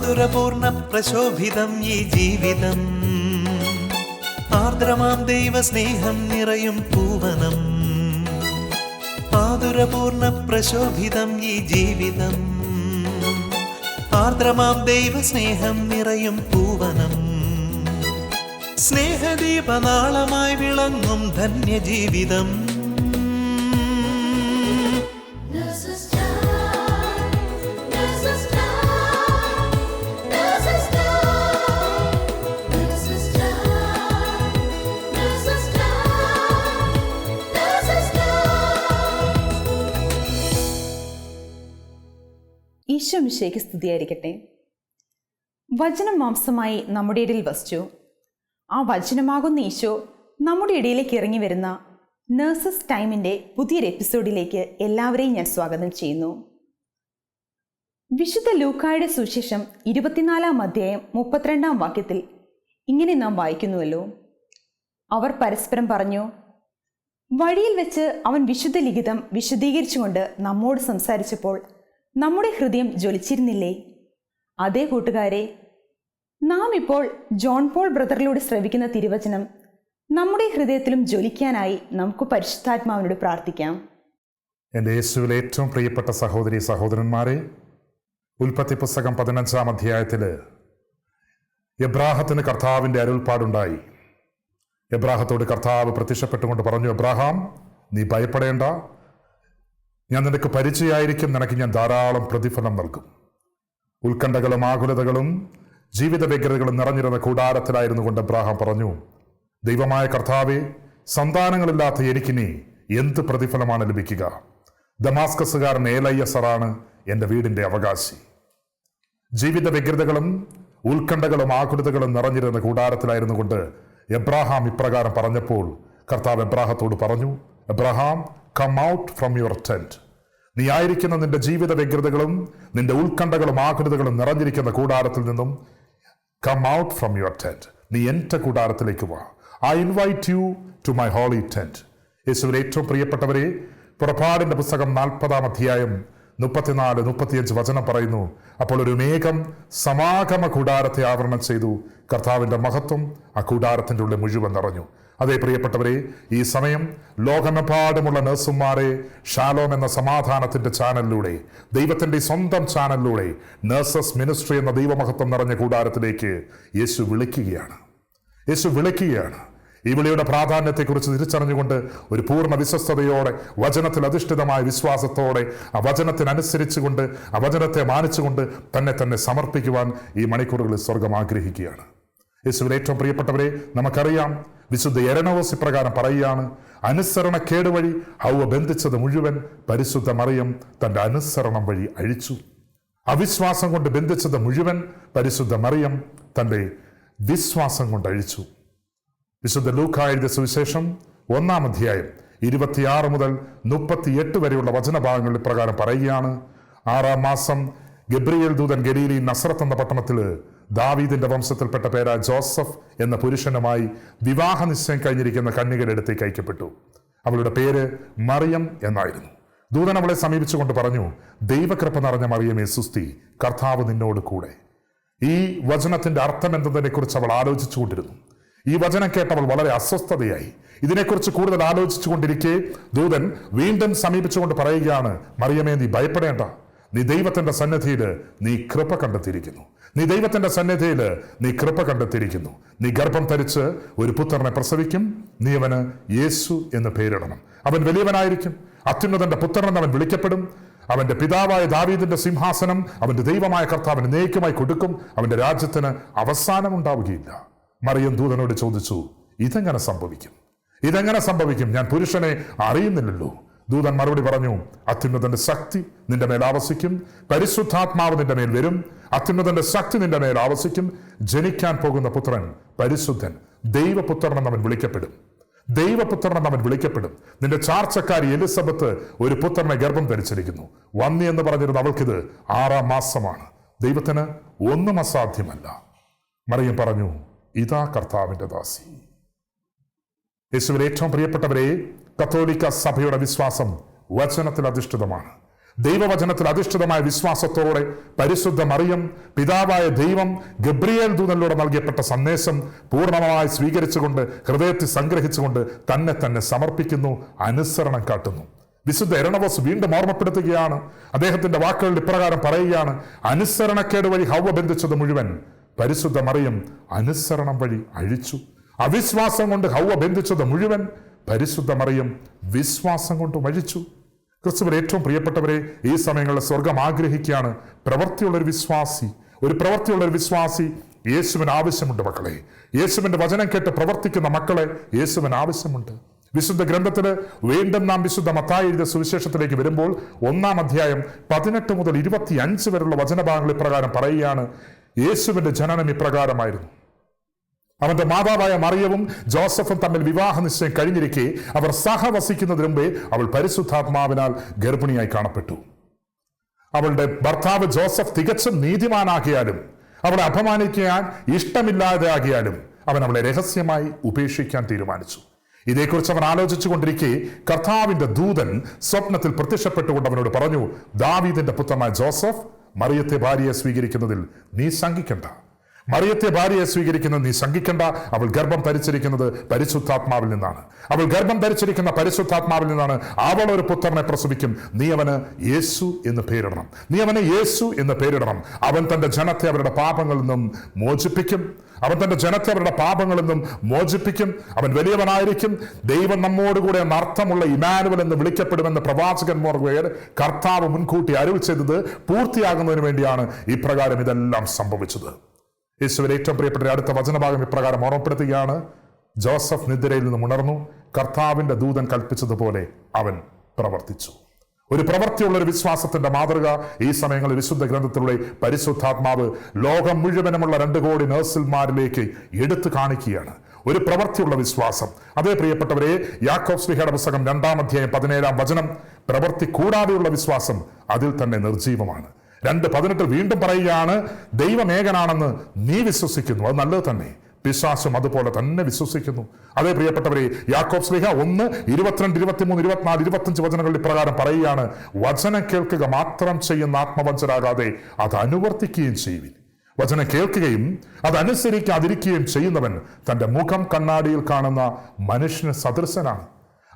മാധുരപൂർണ പ്രശോഭിതം ഈ ജീവിതം, ആർദ്രമാം ദൈവസ്നേഹം നിറയും പൂവനം. മാധുരപൂർണ പ്രശോഭിതം ഈ ജീവിതം, ആർദ്രമാം ദൈവസ്നേഹം നിറയും പൂവനം. സ്നേഹദീപനാളമായി വിളങ്ങും ധന്യജീവിതം. ഈശോ മിശിഹായ്ക്ക് സ്തുതിയായിരിക്കട്ടെ. വചനം മാംസമായി നമ്മുടെ ഇടയിൽ വസിച്ചു. ആ വചനമാകുന്ന ഈശോ നമ്മുടെ ഇടയിലേക്ക് ഇറങ്ങി വരുന്ന നഴ്സസ് ടൈമിൻ്റെ പുതിയൊരു എപ്പിസോഡിലേക്ക് എല്ലാവരെയും ഞാൻ സ്വാഗതം ചെയ്യുന്നു. വിശുദ്ധ ലൂക്കായുടെ സുവിശേഷം 24 അധ്യായം 32 വാക്യത്തിൽ ഇങ്ങനെ നാം വായിക്കുന്നുവല്ലോ: അവർ പരസ്പരം പറഞ്ഞു, വഴിയിൽ വെച്ച് അവൻ വിശുദ്ധ ലിഖിതം വിശദീകരിച്ചുകൊണ്ട് നമ്മോട് സംസാരിച്ചപ്പോൾ നമ്മുടെ ഹൃദയം ജ്വലിച്ചിരുന്നില്ലേ? അതേ കൂട്ടുകാരെ, നാം ഇപ്പോൾ ജോൺ പോൾ ബ്രദറിലൂടെ ശ്രവിക്കുന്ന തിരുവചനം നമ്മുടെ ഹൃദയത്തിലും ജ്വലിക്കാനായി നമുക്ക് പരിശുദ്ധാത്മാവിനോട് പ്രാർത്ഥിക്കാം. എൻ്റെ യേശുവിൽ ഏറ്റവും പ്രിയപ്പെട്ട സഹോദരി സഹോദരന്മാരെ, ഉൽപ്പത്തി പുസ്തകം 15 അധ്യായത്തിൽ എബ്രാഹത്തിന് കർത്താവിൻ്റെ അരുൾപ്പാടുണ്ടായി. എബ്രാഹത്തോട് കർത്താവ് പ്രത്യക്ഷപ്പെട്ടുകൊണ്ട് പറഞ്ഞു, എബ്രാഹാം, നീ ഭയപ്പെടേണ്ട, ഞാൻ നിനക്ക് പരിചയമായിരിക്കും, നിനക്ക് ഞാൻ ധാരാളം പ്രതിഫലം നൽകും. ഉത്കണ്ഠകളും ആകുലതകളും ജീവിത വ്യഗ്രതകളും നിറഞ്ഞിരുന്ന കൂടാരത്തിലായിരുന്നു കൊണ്ട് എബ്രാഹാം പറഞ്ഞു, ദൈവമായ കർത്താവേ, സന്താനങ്ങളില്ലാത്ത എനിക്കിനി എന്ത് പ്രതിഫലമാണ് ലഭിക്കുക? ദമാസ്കസുകാരൻ ഏലയ്യസറാണ് എൻ്റെ വീടിൻ്റെ അവകാശി. ജീവിത വ്യഗ്രതകളും ഉത്കണ്ഠകളും ആകുലതകളും നിറഞ്ഞിരുന്ന കൂടാരത്തിലായിരുന്നു കൊണ്ട് എബ്രാഹാം ഇപ്രകാരം പറഞ്ഞപ്പോൾ കർത്താവ് എബ്രാഹത്തോട് പറഞ്ഞു, Abraham, come out from your tent. നീ ആയിരിക്കുന്ന നിന്റെ ജീവിത വ്യഗ്രതകളും നിന്റെ ഉത്കണ്ഠകളും ആകുലതകളും നിറഞ്ഞിരിക്കുന്ന കൂടാരത്തിൽ നിന്നും come out from your tent. നീ എൻ്റെ കൂടാരത്തിലേക്ക് വാ. I invite you to my holy tent. യേശുവിൽ ഏറ്റവും പ്രിയപ്പെട്ടവരെ, പുറപ്പാടിന്റെ പുസ്തകം 40 അധ്യായം 34-35 വചനം പറയുന്നു, അപ്പോൾ ഒരു മേഘം സമാഗമ കൂടാരത്തെ ആവരണം ചെയ്തു, കർത്താവിൻ്റെ മഹത്വം ആ കൂടാരത്തിൻ്റെ ഉള്ളിൽ മുഴുവൻ നിറഞ്ഞു. അതേ പ്രിയപ്പെട്ടവരെ, ഈ സമയം ലോകമെമ്പാടുമുള്ള നഴ്സുമാരെ ഷാലോം എന്ന സമാധാനത്തിൻ്റെ ചാനലിലൂടെ, ദൈവത്തിൻ്റെ സ്വന്തം ചാനലിലൂടെ നഴ്സസ് മിനിസ്ട്രി എന്ന ദൈവമഹത്വം നിറഞ്ഞ കൂടാരത്തിലേക്ക് യേശു വിളിക്കുകയാണ്. ഈ വിളിയുടെ പ്രാധാന്യത്തെക്കുറിച്ച് തിരിച്ചറിഞ്ഞുകൊണ്ട് ഒരു പൂർണ്ണ വിശ്വസ്തയോടെ, വചനത്തിൽ അധിഷ്ഠിതമായ വിശ്വാസത്തോടെ, ആ വചനത്തിനനുസരിച്ചുകൊണ്ട്, ആ വചനത്തെ മാനിച്ചുകൊണ്ട് തന്നെ സമർപ്പിക്കുവാൻ ഈ മണിക്കൂറുകളിൽ സ്വർഗം ആഗ്രഹിക്കുകയാണ്. യേശുവിൽ ഏറ്റവും പ്രിയപ്പെട്ടവരെ, നമുക്കറിയാം, വിശുദ്ധ യെരനോസ് ഇപ്രകാരം പറയുകയാണ്, അനുസരണക്കേട് വഴി ഹൗവ ബന്ധിച്ചത് മുഴുവൻ പരിശുദ്ധ മറിയം തൻ്റെ അനുസരണം വഴി അഴിച്ചു. അവിശ്വാസം കൊണ്ട് ബന്ധിച്ചത് മുഴുവൻ പരിശുദ്ധ മറിയം തൻ്റെ വിശ്വാസം കൊണ്ട് അഴിച്ചു. വിശുദ്ധ ലൂക്കാ എഴുതിയ സുവിശേഷം 1 അധ്യായം 26 മുതൽ 38 വരെയുള്ള വചനഭാഗങ്ങളിൽ പ്രകാരം പറയുകയാണ്, 6 മാസം ഗബ്രിയേൽ ദൂതൻ ഗലീലയിൽ നസറത്ത് എന്ന പട്ടണത്തിൽ ദാവീദിന്റെ വംശത്തിൽപ്പെട്ട പേരായ ജോസഫ് എന്ന പുരുഷനുമായി വിവാഹ നിശ്ചയം കഴിഞ്ഞിരിക്കുന്ന കന്യകയുടെ അടുത്തേക്ക് അയക്കപ്പെട്ടു. അവളുടെ പേര് മറിയം എന്നായിരുന്നു. ദൂതൻ അവളെ സമീപിച്ചുകൊണ്ട് പറഞ്ഞു, ദൈവകൃപ നിറഞ്ഞ മറിയമേ സുസ്തി, കർത്താവ് നിന്നോട് കൂടെ. ഈ വചനത്തിന്റെ അർത്ഥം എന്നതിനെ കുറിച്ച് അവൾ ആലോചിച്ചുകൊണ്ടിരുന്നു. ഈ വചനം കേട്ടവൾ വളരെ അസ്വസ്ഥതയായി. ഇതിനെക്കുറിച്ച് കൂടുതൽ ആലോചിച്ചുകൊണ്ടിരിക്കെ ദൂതൻ വീണ്ടും സമീപിച്ചുകൊണ്ട് പറയുകയാണ്, മറിയമേ, നീ ഭയപ്പെടേണ്ട, നീ ദൈവത്തിന്റെ സന്നിധിയിൽ നീ കൃപ കണ്ടെത്തിയിരിക്കുന്നു. നീ ഗർഭം ധരിച്ച് ഒരു പുത്രനെ പ്രസവിക്കും. നീ അവന് യേശു എന്ന് പേരിടണം. അവൻ വലിയവനായിരിക്കും, അത്യുന്നതന്റെ പുത്രൻ അവൻ വിളിക്കപ്പെടും. അവന്റെ പിതാവായ ദാവീദിന്റെ സിംഹാസനം അവന്റെ ദൈവമായ കർത്താവിന് എന്നേക്കുമായി കൊടുക്കും. അവന്റെ രാജ്യത്തിന് അവസാനം ഉണ്ടാവുകയില്ല. മറിയം ദൂതനോട് ചോദിച്ചു, ഇതെങ്ങനെ സംഭവിക്കും? ഞാൻ പുരുഷനെ അറിയുന്നില്ലല്ലോ. ദൂതൻ മറുപടി പറഞ്ഞു, അത്യുന്നതന്റെ ശക്തി നിന്റെ മേൽ ആവസിക്കും, പരിശുദ്ധാത്മാവ് നിന്റെ മേൽ വരും, അത്യുന്നതന്റെ ശക്തി നിന്റെ മേൽ ആവസിക്കും. ജനിക്കാൻ പോകുന്ന പുത്രൻ പരിശുദ്ധൻ, ദൈവപുത്രൻ എന്നവൻ വിളിക്കപ്പെടും. നിന്റെ ചാർച്ചക്കാരി എലിസബത്ത് ഒരു പുത്രനെ ഗർഭം ധരിച്ചിരിക്കുന്നു. വന്നി എന്ന് പറഞ്ഞിരുന്ന അവൾക്കിത് 6 മാസമാണ്. ദൈവത്തിന് ഒന്നും അസാധ്യമല്ല. മറിയം പറഞ്ഞു, ഇതാ കർത്താവിന്റെ ദാസി. യേശുവിൽ ഏറ്റവും പ്രിയപ്പെട്ടവരെ, കത്തോലിക്ക സഭയുടെ വിശ്വാസം വചനത്തിൽ അധിഷ്ഠിതമാണ്. ദൈവവചനത്തിൽ അധിഷ്ഠിതമായ വിശ്വാസത്തോടെ പരിശുദ്ധ മറിയം പിതാവായ ദൈവം ഗബ്രിയേൽ ദൂതനിലൂടെ നൽകിയപ്പെട്ട സന്ദേശം പൂർണ്ണമായി സ്വീകരിച്ചുകൊണ്ട് ഹൃദയത്തിൽ സംഗ്രഹിച്ചുകൊണ്ട് തന്നെ തന്നെ സമർപ്പിക്കുന്നു, അനുസരണം കാട്ടുന്നു. വിശുദ്ധ എരണവോസ് വീണ്ടും ഓർമ്മപ്പെടുത്തുകയാണ്. അദ്ദേഹത്തിന്റെ വാക്കുകളിൽ ഇപ്രകാരം പറയുകയാണ്: അനുസരണക്കേട് വഴി ഹവ്വ ബന്ധിച്ചത് മുഴുവൻ പരിശുദ്ധ മറിയം അനുസരണം വഴി അഴിച്ചു. അവിശ്വാസം കൊണ്ട് ഹവ്വ ബന്ധിച്ചത് മുഴുവൻ പരിശുദ്ധ മറിയം വിശ്വാസം കൊണ്ട് അഴിച്ചു. ക്രിസ്തുവിൽ ഏറ്റവും പ്രിയപ്പെട്ടവരെ, ഈ സമയങ്ങളിൽ സ്വർഗം ആഗ്രഹിക്കുകയാണ് പ്രവൃത്തിയുള്ളൊരു വിശ്വാസി യേശുവിന് ആവശ്യമുണ്ട്. മക്കളെ, യേശുവിന്റെ വചനം കേട്ട് പ്രവർത്തിക്കുന്ന മക്കളെ യേശുവിന് ആവശ്യമുണ്ട്. വിശുദ്ധ ഗ്രന്ഥത്തില് വീണ്ടും നാം വിശുദ്ധ മത്തായി എഴുതിയ സുവിശേഷത്തിലേക്ക് വരുമ്പോൾ 1-ാം അധ്യായം 18 മുതൽ 25 വരെയുള്ള വചനഭാഗങ്ങൾ ഇപ്രകാരം പറയുകയാണ്: യേശുവിന്റെ ജനനം ഇപ്രകാരമായിരുന്നു. അവന്റെ മാതാവായ മറിയവും ജോസഫും തമ്മിൽ വിവാഹ നിശ്ചയം കഴിഞ്ഞിരിക്കെ അവർ സഹവസിക്കുന്നതിന് മുമ്പേ അവൾ പരിശുദ്ധാത്മാവിനാൽ ഗർഭിണിയായി കാണപ്പെട്ടു. അവളുടെ ഭർത്താവ് ജോസഫ് തികച്ചും നീതിമാനാകിയാലും അവളെ അപമാനിക്കാൻ ഇഷ്ടമില്ലാതെ ആകിയാലും അവൻ അവളെ രഹസ്യമായി ഉപേക്ഷിക്കാൻ തീരുമാനിച്ചു. ഇതേക്കുറിച്ച് അവൻ ആലോചിച്ചു കൊണ്ടിരിക്കെ കർത്താവിന്റെ ദൂതൻ സ്വപ്നത്തിൽ പ്രത്യക്ഷപ്പെട്ടുകൊണ്ട് അവനോട് പറഞ്ഞു: ദാവീദിന്റെ പുത്രനായ ജോസഫ്, മറിയത്തെ ഭാര്യയെ സ്വീകരിക്കുന്നതിൽ നീ ശങ്കിക്കണ്ട. അവൾ ഗർഭം ധരിച്ചിരിക്കുന്നത് പരിശുദ്ധാത്മാവിൽ നിന്നാണ്. അവൾ ഒരു പുത്രനെ പ്രസവിക്കും. നീ അവന് യേശു എന്ന് പേരിടണം. അവൻ തന്റെ ജനത്തെ അവരുടെ പാപങ്ങളിൽ നിന്നും മോചിപ്പിക്കും. അവൻ വലിയവനായിരിക്കും. ദൈവം നമ്മോടുകൂടെ എന്ന അർത്ഥമുള്ള ഇമാനുവൽ എന്ന് വിളിക്കപ്പെടുമെന്ന് പ്രവാചകന്മാർ കർത്താവ് മുൻകൂട്ടി അരുളി ചെയ്തത് പൂർത്തിയാകുന്നതിന് വേണ്ടിയാണ് ഇപ്രകാരം ഇതെല്ലാം സംഭവിച്ചത്. യേശുവിൽ ഏറ്റവും പ്രിയപ്പെട്ട അടുത്ത വചനഭാഗം ഇപ്രകാരം ഓർമ്മപ്പെടുത്തുകയാണ്: ജോസഫ് നിദ്രയിൽ നിന്നും ഉണർന്നു, കർത്താവിന്റെ ദൂതൻ കൽപ്പിച്ചതുപോലെ അവൻ പ്രവർത്തിച്ചു. ഒരു പ്രവൃത്തിയുള്ള ഒരു വിശ്വാസത്തിന്റെ മാതൃക ഈ സമയങ്ങളിൽ വിശുദ്ധ ഗ്രന്ഥത്തിലൂടെ പരിശുദ്ധാത്മാവ് ലോകം മുഴുവനുമുള്ള 2 കോടി നഴ്സുമാരിലേക്ക് എടുത്തു കാണിക്കുകയാണ്. ഒരു പ്രവൃത്തിയുള്ള വിശ്വാസം. അതേ പ്രിയപ്പെട്ടവരെ, യാക്കോബ് ശ്ലീഹയുടെ പുസ്തകം 2-ാം അധ്യായം 17-ാം വചനം, പ്രവൃത്തി കൂടാതെയുള്ള വിശ്വാസം അതിൽ തന്നെ നിർജീവമാണ്. 2:18 വീണ്ടും പറയുകയാണ്: ദൈവമേകനാണെന്ന് നീ വിശ്വസിക്കുന്നു, അത് നല്ലത് തന്നെ. പിശാചും അതുപോലെ തന്നെ വിശ്വസിക്കുന്നു. അതേ പ്രിയപ്പെട്ടവരെ, യാക്കോബ് ശ്ലീഹ 1:22, 23, 24, 25 വചനങ്ങളിൽ ഇപ്രകാരം പറയുകയാണ്: വചനം കേൾക്കുക മാത്രം ചെയ്യുന്ന ആത്മവഞ്ചരാകാതെ അത് അനുവർത്തിക്കുകയും ചെയ്യുവിൻ. വചനം കേൾക്കുകയും അതനുസരിക്കാതിരിക്കുകയും ചെയ്യുന്നവൻ തന്റെ മുഖം കണ്ണാടിയിൽ കാണുന്ന മനുഷ്യന് സദൃശനാണ്.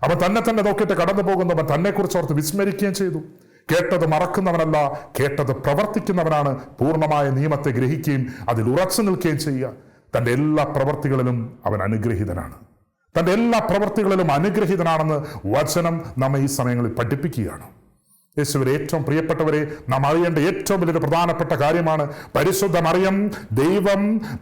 അവൻ തന്നെ നോക്കിയിട്ട് കടന്നു പോകുന്നവൻ തന്നെക്കുറിച്ച് ഓർത്ത് വിസ്മരിക്കുകയും ചെയ്തു. കേട്ടത് മറക്കുന്നവനല്ല, കേട്ടത് പ്രവർത്തിക്കുന്നവനാണ് പൂർണ്ണമായ നിയമത്തെ ഗ്രഹിക്കുകയും അതിൽ ഉറച്ചു നിൽക്കുകയും ചെയ്യുക. തൻ്റെ എല്ലാ പ്രവർത്തികളിലും അവൻ അനുഗ്രഹീതനാണെന്ന് വചനം നമ്മെ ഈ സമയങ്ങളിൽ പഠിപ്പിക്കുകയാണ്. യേശുവിൽ ഏറ്റവും പ്രിയപ്പെട്ടവരെ, നാം അറിയേണ്ട ഏറ്റവും വലിയൊരു പ്രധാനപ്പെട്ട കാര്യമാണ് പരിശുദ്ധ മറിയം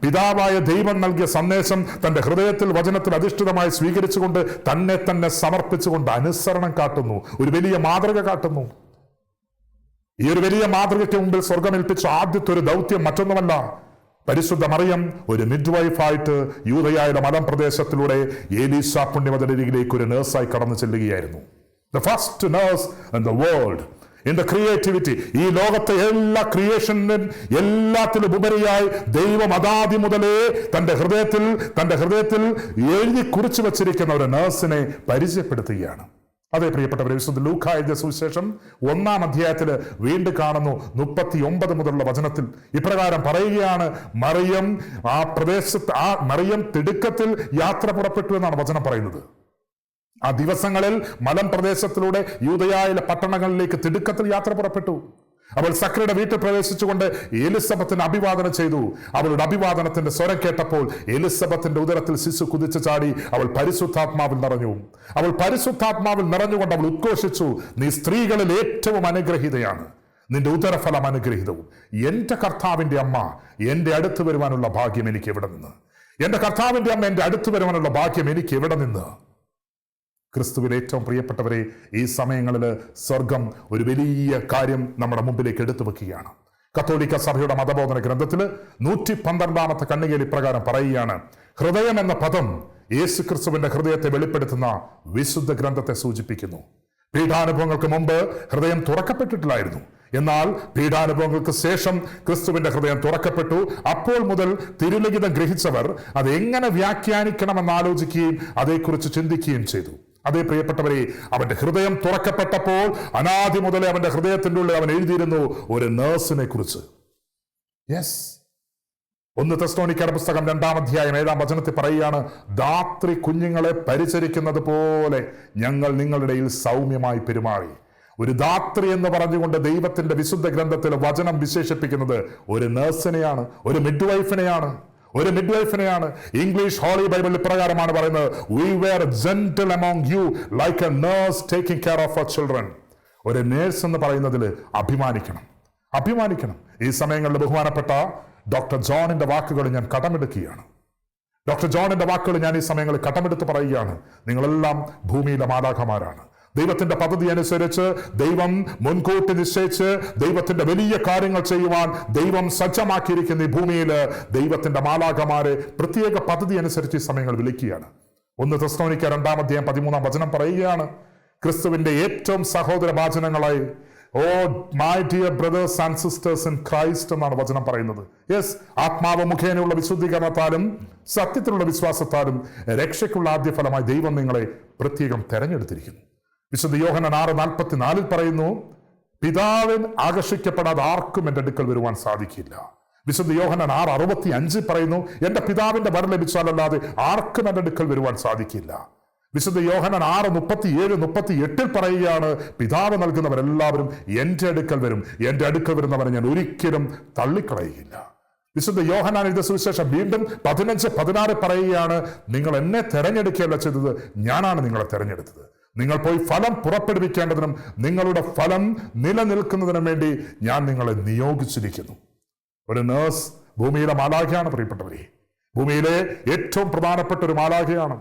പിതാവായ ദൈവം നൽകിയ സന്ദേശം തന്റെ ഹൃദയത്തിൽ വചനത്തിൽ അധിഷ്ഠിതമായി സ്വീകരിച്ചുകൊണ്ട് തന്നെ സമർപ്പിച്ചുകൊണ്ട് അനുസരണം കാട്ടുന്നു, ഒരു വലിയ മാതൃക കാട്ടുന്നു. ഈ ഒരു വലിയ മാതൃകയ്ക്ക് മുമ്പിൽ സ്വർഗമേൽപ്പിച്ച ആദ്യത്തെ ഒരു ദൗത്യം മറ്റൊന്നുമല്ല. പരിശുദ്ധ മറിയം ഒരു മിഡ്വൈഫായിട്ട് യൂദയായുടെ മലം പ്രദേശത്തിലൂടെ ഏലീശ പുണ്യവതരികിലേക്ക് ഒരു നേഴ്സായി കടന്നു ചെല്ലുകയായിരുന്നു. The first nurse in the world, in the creativity. ഈ ലോകത്തെ എല്ലാ ക്രിയേഷനിലും എല്ലാത്തിലും ഉപരിയായി ദൈവം അതാദി മുതലേ തന്റെ ഹൃദയത്തിൽ എഴുതി കുറിച്ചു വച്ചിരിക്കുന്ന ഒരു നഴ്സിനെ പരിചയപ്പെടുത്തുകയാണ്. അതേ പ്രിയപ്പെട്ടവരെ, വിശുദ്ധ ലൂക്കാ എഴുതിയ സുവിശേഷം 1-ാം അധ്യായത്തിൽ വീണ്ടും കാണുന്നു 39 മുതലുള്ള വചനത്തിൽ ഇപ്രകാരം പറയുകയാണ്: മറിയം തിടുക്കത്തിൽ യാത്ര പുറപ്പെട്ടു എന്നാണ് വചനം പറയുന്നത്. ആ ദിവസങ്ങളിൽ മലം പ്രദേശത്തിലൂടെ യൂദയായിലെ പട്ടണങ്ങളിലേക്ക് തിടുക്കത്തിൽ യാത്ര പുറപ്പെട്ടു. അവൾ സക്രയുടെ വീട്ടിൽ പ്രവേശിച്ചുകൊണ്ട് എലിസബത്തിന് അഭിവാദനം ചെയ്തു. അവളുടെ അഭിവാദനത്തിന്റെ സ്വരം കേട്ടപ്പോൾ എലിസബത്തിന്റെ ഉദരത്തിൽ ശിശു കുതിച്ചു ചാടി. അവൾ പരിശുദ്ധാത്മാവിൽ നിറഞ്ഞുകൊണ്ട് അവൾ ഉദ്ഘോഷിച്ചു: നീ സ്ത്രീകളിൽ ഏറ്റവും അനുഗ്രഹീതയാണ്, നിന്റെ ഉദരഫലം അനുഗ്രഹീതവും. എന്റെ കർത്താവിന്റെ അമ്മ എന്റെ അടുത്ത് വരുവാനുള്ള ഭാഗ്യം എനിക്ക് എവിടെ നിന്ന്? ക്രിസ്തുവിൽ ഏറ്റവും പ്രിയപ്പെട്ടവരെ, ഈ സമയങ്ങളിൽ സ്വർഗം ഒരു വലിയ കാര്യം നമ്മുടെ മുമ്പിലേക്ക് എടുത്തു വെക്കുകയാണ്. കത്തോലിക്ക സഭയുടെ മതബോധന ഗ്രന്ഥത്തിൽ 112ാമത്തെ കണ്ണികയിൽ ഇപ്രകാരം പറയുകയാണ്: ഹൃദയം എന്ന പദം യേശു ക്രിസ്തുവിന്റെ ഹൃദയത്തെ വെളിപ്പെടുത്തുന്ന വിശുദ്ധ ഗ്രന്ഥത്തെ സൂചിപ്പിക്കുന്നു. പീഠാനുഭവങ്ങൾക്ക് മുമ്പ് ഹൃദയം തുറക്കപ്പെട്ടിട്ടില്ലായിരുന്നു. എന്നാൽ പീഠാനുഭവങ്ങൾക്ക് ശേഷം ക്രിസ്തുവിന്റെ ഹൃദയം തുറക്കപ്പെട്ടു. അപ്പോൾ മുതൽ തിരുലിഖിതം ഗ്രഹിച്ചവർ അത് എങ്ങനെ വ്യാഖ്യാനിക്കണമെന്ന് ആലോചിക്കുകയും അതേക്കുറിച്ച് ചിന്തിക്കുകയും ചെയ്തു. അതേ പ്രിയപ്പെട്ടവരെ, അവന്റെ ഹൃദയം തുറക്കപ്പെട്ടപ്പോൾ അനാദി മുതലേ അവന്റെ ഹൃദയത്തിൻ്റെ ഉള്ളിൽ അവൻ എഴുതിയിരുന്നു ഒരു നേഴ്സിനെ കുറിച്ച്. യെസ്, 1 തെസ്സലോനിക്കരുടെ പുസ്തകം 2-ാം അധ്യായം 7-ാം വചനത്തിൽ പറയുകയാണ്, ധാത്രി കുഞ്ഞുങ്ങളെ പരിചരിക്കുന്നത് പോലെ ഞങ്ങൾ നിങ്ങളുടെ ഇടയിൽ സൗമ്യമായി പെരുമാറി. ഒരു ധാത്രി എന്ന് പറഞ്ഞുകൊണ്ട് ദൈവത്തിന്റെ വിശുദ്ധ ഗ്രന്ഥത്തിൽ വചനം വിശേഷിപ്പിക്കുന്നത് ഒരു നേഴ്സിനെയാണ്, ഒരു മിഡ്വൈഫിനെയാണ്. ഇംഗ്ലീഷ് ഹോളി ബൈബിൾ ഇപ്രകാരമാണ് പറയുന്നത്, we were gentle among you like a nurse taking care of her children. ഒരു നേഴ്സ് എന്ന് പറയുന്നതിൽ അഭിമാനിക്കണം. ഈ സമയങ്ങളിൽ ബഹുമാനപ്പെട്ട ഡോക്ടർ ജോണിന്റെ വാക്കുകൾ ഞാൻ കടമെടുക്കുകയാണ്. ഞാൻ ഈ സമയങ്ങളിൽ കടമെടുത്ത് പറയുകയാണ്, നിങ്ങളെല്ലാം ഭൂമിയിലെ മാലാഖമാരാണ്. ദൈവത്തിന്റെ പദ്ധതി അനുസരിച്ച് ദൈവം മുൻകൂട്ടി നിശ്ചയിച്ച് ദൈവത്തിന്റെ വലിയ കാര്യങ്ങൾ ചെയ്യുവാൻ ദൈവം സജ്ജമാക്കിയിരിക്കുന്ന ഈ ഭൂമിയിൽ ദൈവത്തിന്റെ മാലാഖമാരെ പ്രത്യേക പദ്ധതി അനുസരിച്ച് ഈ സമയങ്ങൾ വിളിക്കുകയാണ്. 1 തെസ്സലോനിക്കർ 2-ാം അധ്യായം 13-ാം വചനം പറയുകയാണ്, ക്രിസ്തുവിന്റെ ഏറ്റവും സഹോദര വാചനങ്ങളായി oh my dear brothers and sisters in Christ എന്നാണ് വചനം പറയുന്നത്. യെസ്, ആത്മാവ് മുഖേനയുള്ള വിശുദ്ധീകരണത്താലും സത്യത്തിലുള്ള വിശ്വാസത്താലും രക്ഷയ്ക്കുള്ള ആദ്യ ഫലമായി ദൈവം നിങ്ങളെ പ്രത്യേകം തെരഞ്ഞെടുത്തിരിക്കുന്നു. വിശുദ്ധ യോഹന്നാൻ 6:44 പറയുന്നു, പിതാവിൻ ആകർഷിക്കപ്പെടാതെ ആർക്കും എൻ്റെ അടുക്കൽ വരുവാൻ സാധിക്കില്ല. വിശുദ്ധ യോഹന്നാൻ 6:65 പറയുന്നു, എൻ്റെ പിതാവിന്റെ വരം ലഭിച്ചാലല്ലാതെ ആർക്കും എൻ്റെ അടുക്കൽ വരുവാൻ സാധിക്കില്ല. വിശുദ്ധ യോഹന്നാൻ 6:37-38 പറയുകയാണ്, പിതാവ് നൽകുന്നവരെല്ലാവരും എൻ്റെ അടുക്കൽ വരും, എൻ്റെ അടുക്കൽ വരുന്നവരെ ഞാൻ ഒരിക്കലും തള്ളിക്കളയുകയില്ല. വിശുദ്ധ യോഹന്നാൻ എഴുതിയ സുവിശേഷം വീണ്ടും 15:16 പറയുകയാണ്, നിങ്ങൾ എന്നെ തെരഞ്ഞെടുക്കുകയല്ല ചെയ്തത്, ഞാനാണ് നിങ്ങളെ തെരഞ്ഞെടുത്തത്. നിങ്ങൾ പോയി ഫലം പുറപ്പെടുവിക്കേണ്ടതിനും നിങ്ങളുടെ ഫലം നിലനിൽക്കുന്നതിനും വേണ്ടി ഞാൻ നിങ്ങളെ നിയോഗിച്ചിരിക്കുന്നു. ഒരു നേഴ്സ് ഭൂമിയിലെ മാലാഖയാണ് പ്രിയപ്പെട്ടവരെ, ഭൂമിയിലെ ഏറ്റവും പ്രധാനപ്പെട്ട ഒരു മാലാഖയാണ്.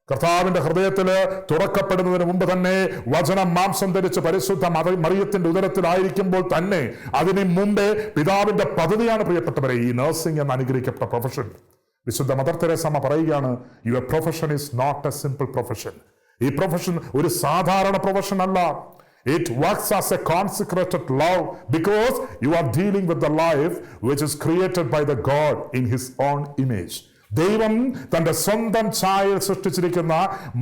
കർത്താവിന്റെ ഹൃദയത്തില് തുറക്കപ്പെടുന്നതിന് മുമ്പ് തന്നെ വചനം മാംസം ധരിച്ച് പരിശുദ്ധ മറിയത്തിന്റെ ഉദരത്തിലായിരിക്കുമ്പോൾ തന്നെ അതിന് മുമ്പേ പിതാവിന്റെ പദ്ധതിയാണ് പ്രിയപ്പെട്ടവരെ ഈ നഴ്സിംഗ് എന്ന അനുഗ്രഹിക്കപ്പെട്ട പ്രൊഫഷൻ. വിശുദ്ധ മദർ തെരേസമ്മ പറയുകയാണ്, your profession is not a simple profession. ഈ പ്രൊഫഷൻ ഒരു സാധാരണ പ്രൊഫഷൻ അല്ല. It works as a consecrated love because you are dealing with the life which is created by the God in his own image. ദൈവം തന്റെ സ്വന്തം ഛായയിൽ സൃഷ്ടിച്ചിരിക്കുന്ന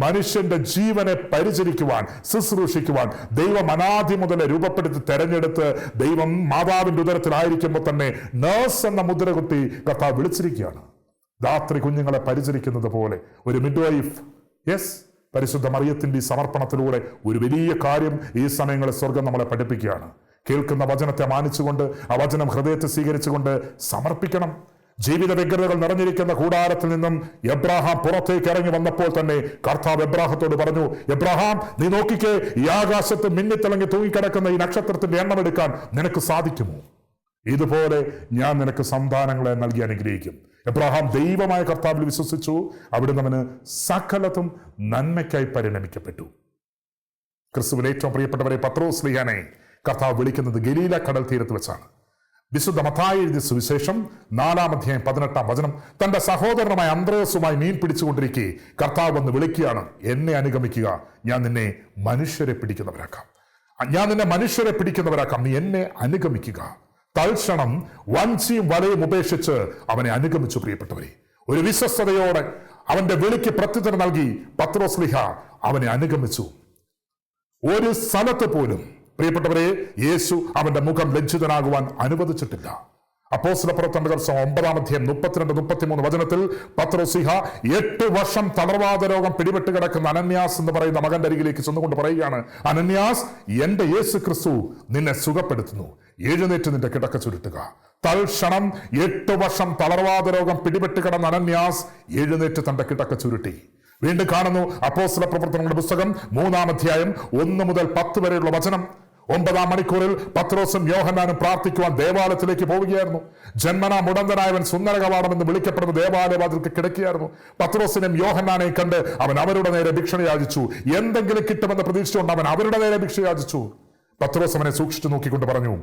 മനുഷ്യന്റെ ജീവനെ പരിചരിക്കുവാൻ, ശുശ്രൂഷിക്കുവാൻ ദൈവം അനാദി മുതലേ രൂപപ്പെടുത്തി തെരഞ്ഞെടുത്ത് ദൈവം മാതാവിന്റെ ഉദരത്തിലായിരിക്കുമ്പോൾ തന്നെ നേഴ്സ് എന്ന മുദ്ര കുത്തി കർത്താവ് വിളിച്ചിരിക്കുകയാണ്. ധാത്രി കുഞ്ഞുങ്ങളെ പരിചരിക്കുന്നത് പോലെ ഒരു മിഡ്വൈഫ്. യെസ്, പരിശുദ്ധ മറിയത്തിന്റെ ഈ സമർപ്പണത്തിലൂടെ ഒരു വലിയ കാര്യം ഈ സമയങ്ങളിൽ സ്വർഗം നമ്മളെ പഠിപ്പിക്കുകയാണ്. കേൾക്കുന്ന വചനത്തെ മാനിച്ചുകൊണ്ട് ആ വചനം ഹൃദയത്തെ സ്വീകരിച്ചുകൊണ്ട് സമർപ്പിക്കണം. ജീവിത വ്യഗ്രതകൾ നിറഞ്ഞിരിക്കുന്ന കൂടാരത്തിൽ നിന്നും എബ്രാഹാം പുറത്തേക്ക് ഇറങ്ങി വന്നപ്പോൾ തന്നെ കർത്താവ് എബ്രാഹത്തോട് പറഞ്ഞു, എബ്രാഹാം, നീ നോക്കിക്കേ, ഈ ആകാശത്ത് മിന്നിത്തിളങ്ങി തൂങ്ങിക്കിടക്കുന്ന ഈ നക്ഷത്രത്തിന്റെ എണ്ണം എടുക്കാൻ നിനക്ക് സാധിക്കുമോ? ഇതുപോലെ ഞാൻ നിനക്ക് സന്താനങ്ങളെ നൽകി അനുഗ്രഹിക്കും. എബ്രാഹാം ദൈവമായ കർത്താവിൽ വിശ്വസിച്ചു. അവിടുന്ന് അവന് സകലതും നന്മയ്ക്കായി പരിണമിക്കപ്പെട്ടു. ക്രിസ്തുവിൽ ഏറ്റവും പ്രിയപ്പെട്ടവരെ, പത്രോസ്ലീഹാനെ കർത്താവ് വിളിക്കുന്നത് ഗലീല കടൽ തീരത്ത് വെച്ചാണ്. വിശുദ്ധ മത്തായി എഴുതിയ സുവിശേഷം 4-ാം അധ്യായം 18-ാം വചനം, തന്റെ സഹോദരനുമായ അന്ത്രയോസുമായി മീൻ പിടിച്ചുകൊണ്ടിരിക്കെ കർത്താവ് വന്ന് വിളിക്കുകയാണ്, എന്നെ അനുഗമിക്കുക, ഞാൻ നിന്നെ മനുഷ്യരെ പിടിക്കുന്നവരാക്കാം. നീ എന്നെ അനുഗമിക്കുക. തൽക്ഷണം വഞ്ചിയും വലയും ഉപേക്ഷിച്ച് അവനെ അനുഗമിച്ചു. പ്രിയപ്പെട്ടവരെ, ഒരു വിശ്വസ്തയോടെ അവന്റെ വിളിക്ക് പ്രത്യുത്തരം നൽകി പത്രോസ്ലീഹ അവനെ അനുഗമിച്ചു. ഒരു സ്ഥലത്ത് പോലും പ്രിയപ്പെട്ടവരെ യേശു അവന്റെ മുഖം ലജ്ജിതനാകുവാൻ അനുവദിച്ചിട്ടില്ല. അപ്പോസ്തലപ്രവർത്തനങ്ങളുടെ പുസ്തകം 9-ാം അധ്യായം 32-33 വചനത്തിൽ പത്രോസ്ലീഹ 8 വർഷം തളർവാദ രോഗം പിടിപെട്ട് കിടക്കുന്ന അനന്യാസ് എന്ന് പറയുന്ന മകന്റെ അരികിലേക്ക് ചെന്നുകൊണ്ട് പറയുകയാണ്, അനന്യാസ്, എന്റെ യേശു ക്രിസ്തു നിന്നെ സുഖപ്പെടുത്തുന്നു, എഴുന്നേറ്റ് നിന്റെ കിടക്ക ചുരുട്ടുക. തൽക്ഷണം 8 വർഷം തളർവാദ രോഗം പിടിപെട്ട് കിടന്ന അനന്യാസ് എഴുന്നേറ്റ് തന്റെ കിടക്ക ചുരുട്ടി. വീണ്ടും കാണുന്നു അപ്പോസ്തലപ്രവർത്തനങ്ങളുടെ പുസ്തകം 3-ാം അധ്യായം 1 മുതൽ 10 വരെയുള്ള വചനം. 9-ാം മണിക്കൂറിൽ പത്രോസും യോഹന്നാനും പ്രാർത്ഥിക്കുവാൻ ദേവാലയത്തിലേക്ക് പോവുകയായിരുന്നു. ജന്മനാ മുടന്തനായവൻ സുന്ദര കവാടം എന്ന് വിളിക്കപ്പെടുന്ന ദേവാലയവാതിൽക്ക് കിടക്കുകയായിരുന്നു. പത്രോസിനെയും യോഹന്നാനെയും കണ്ട് അവൻ അവരുടെ നേരെ ഭിക്ഷ യാചിച്ചു. എന്തെങ്കിലും കിട്ടുമെന്ന പ്രതീക്ഷിച്ചുകൊണ്ട് അവൻ അവരുടെ നേരെ ഭിക്ഷ യാചിച്ചു. പത്രോസ് അവനെ സൂക്ഷിച്ചു നോക്കിക്കൊണ്ട് പറഞ്ഞു,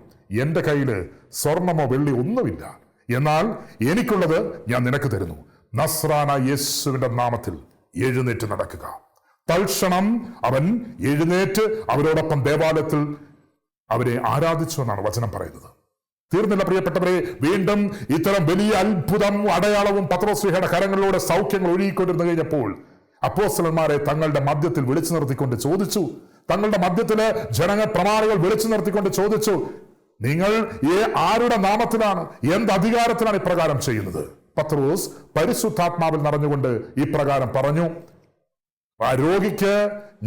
എന്റെ കയ്യില് സ്വർണമോ വെള്ളി ഒന്നുമില്ല, എന്നാൽ എനിക്കുള്ളത് ഞാൻ നിനക്ക് തരുന്നു. നസ്രാനായ യേശുവിന്റെ നാമത്തിൽ എഴുന്നേറ്റ് നടക്കുക. തൽക്ഷണം അവൻ എഴുന്നേറ്റ് അവരോടൊപ്പം ദേവാലയത്തിൽ അവരെ ആരാധിച്ചു എന്നാണ് വചനം പറയുന്നത്. തീർന്നില്ല പ്രിയപ്പെട്ടവരെ, വീണ്ടും ഇത്തരം വലിയ അത്ഭുതം അടയാളവും പത്രോസ്ലീഹയുടെ കരങ്ങളിലൂടെ സൗഖ്യങ്ങൾ ഒഴുകിക്കൊണ്ടിരുന്നു കഴിഞ്ഞപ്പോൾ അപ്പോസ്തലന്മാരെ തങ്ങളുടെ മധ്യത്തിൽ വിളിച്ചു നിർത്തിക്കൊണ്ട് ചോദിച്ചു. തങ്ങളുടെ മധ്യത്തില് ജനങ്ങൾ പ്രമാണികൾ വിളിച്ചു നിർത്തിക്കൊണ്ട് ചോദിച്ചു, നിങ്ങൾ ആരുടെ നാമത്തിലാണ്, എന്ത് അധികാരത്തിലാണ് ഇപ്രകാരം ചെയ്യുന്നത്? പത്രോസ് പരിശുദ്ധാത്മാവിൽ നിറഞ്ഞുകൊണ്ട് ഇപ്രകാരം പറഞ്ഞു, ആ രോഗിക്ക്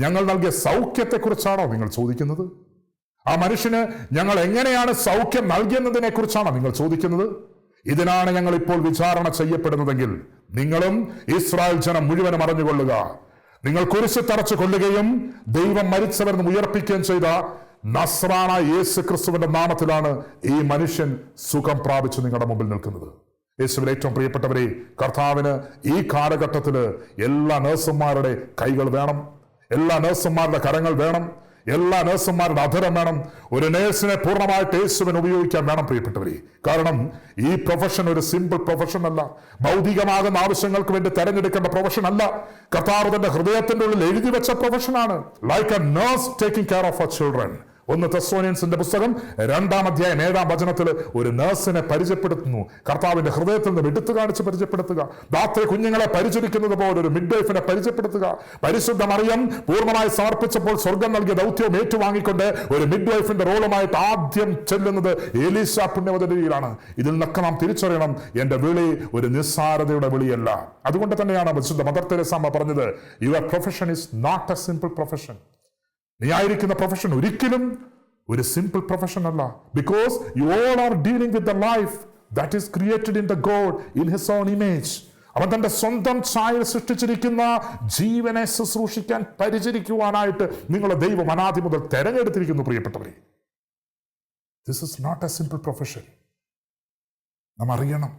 ഞങ്ങൾ നൽകിയ സൗഖ്യത്തെക്കുറിച്ചാണോ നിങ്ങൾ ചോദിക്കുന്നത്? ആ മനുഷ്യന് ഞങ്ങൾ എങ്ങനെയാണ് സൗഖ്യം നൽകിയെന്നതിനെ കുറിച്ചാണോ നിങ്ങൾ ചോദിക്കുന്നത്? ഇതിനാണ് ഞങ്ങൾ ഇപ്പോൾ വിചാരണ ചെയ്യപ്പെടുന്നതെങ്കിൽ നിങ്ങളും ഇസ്രായേൽ ജനം മുഴുവനും അറിഞ്ഞുകൊള്ളുക, നിങ്ങൾ കുരിശ് തറച്ചു കൊല്ലുകയും ദൈവം മരിച്ചവരെന്ന് ഉയർപ്പിക്കുകയും ചെയ്ത നസ്രാനായ യേശു ക്രിസ്തുവിന്റെ നാമത്തിലാണ് ഈ മനുഷ്യൻ സുഖം പ്രാപിച്ചു നിങ്ങളുടെ മുമ്പിൽ നിൽക്കുന്നത്. യേശുവിൽ ഏറ്റവും പ്രിയപ്പെട്ടവരെ, കർത്താവിന് ഈ കാലഘട്ടത്തില് എല്ലാ നഴ്സുമാരുടെ കൈകൾ വേണം, എല്ലാ നഴ്സുമാരുടെ കരങ്ങൾ വേണം, എല്ലാ നഴ്സുമാരുടെ അധരം വേണം. ഒരു നേഴ്സിനെ പൂർണ്ണമായിട്ട് യേശുവിന് ഉപയോഗിക്കാൻ വേണം പ്രിയപ്പെട്ടവരെ. കാരണം ഈ പ്രൊഫഷൻ ഒരു സിമ്പിൾ പ്രൊഫഷൻ അല്ല, ഭൗതികമാകുന്ന ആവശ്യങ്ങൾക്ക് വേണ്ടി തെരഞ്ഞെടുക്കേണ്ട പ്രൊഫഷൻ അല്ല. കർത്താവ് തന്റെ ഹൃദയത്തിന്റെ ഉള്ളിൽ എഴുതി വെച്ച പ്രൊഫഷനാണ്. Like a nurse taking care of our children. 1 തെസ്സലോനിയൻസിന്റെ പുസ്തകം 2-ാം അധ്യായം 7-ാം വചനത്തിൽ ഒരു നഴ്സിനെ പരിചയപ്പെടുത്തുന്നു. കർത്താവിന്റെ ഹൃദയത്തിൽ നിന്ന് എടുത്തു കാണിച്ച് പരിചയപ്പെടുത്തുക. രാത്രി കുഞ്ഞുങ്ങളെ പരിചരിക്കുന്നത് പോലെ ഒരു മിഡ് വൈഫിനെ പരിചയപ്പെടുത്തുക. പരിശുദ്ധ മറിയം പൂർണ്ണമായി സമർപ്പിച്ചപ്പോൾ സ്വർഗം നൽകിയ ദൗത്യം ഏറ്റുവാങ്ങിക്കൊണ്ട് ഒരു മിഡ് വൈഫിന്റെ റോളുമായിട്ട് ആദ്യം ചെല്ലുന്നത് എലീശ പുണ്യവതിയിലാണ്. ഇതിൽ നിന്നൊക്കെ നാം തിരിച്ചറിയണം, എന്റെ വിളി ഒരു നിസ്സാരതയുടെ വിളിയല്ല. അതുകൊണ്ട് തന്നെയാണ് വിശുദ്ധ മദർ തെരേസ പറഞ്ഞത്, your profession is not a simple profession. നീ ആയിരിക്കുന്ന പ്രൊഫഷൻ ഒരിക്കലും ഒരു സിമ്പിൾ പ്രൊഫഷൻ അല്ല. Because you all are dealing with the life that is created in the God in his own image. അവൻ തന്റെ സ്വന്തം ഛായയിൽ സൃഷ്ടിച്ചിരിക്കുന്ന ജീവനെ ശുശ്രൂഷിക്കാൻ പരിചരിക്കുവാനായിട്ട് നിങ്ങളെ ദൈവം അനാദി മുതൽ തെരഞ്ഞെടുത്തിരിക്കുന്നു പ്രിയപ്പെട്ടവരെ. This is not a simple profession. നാം അറിയണം,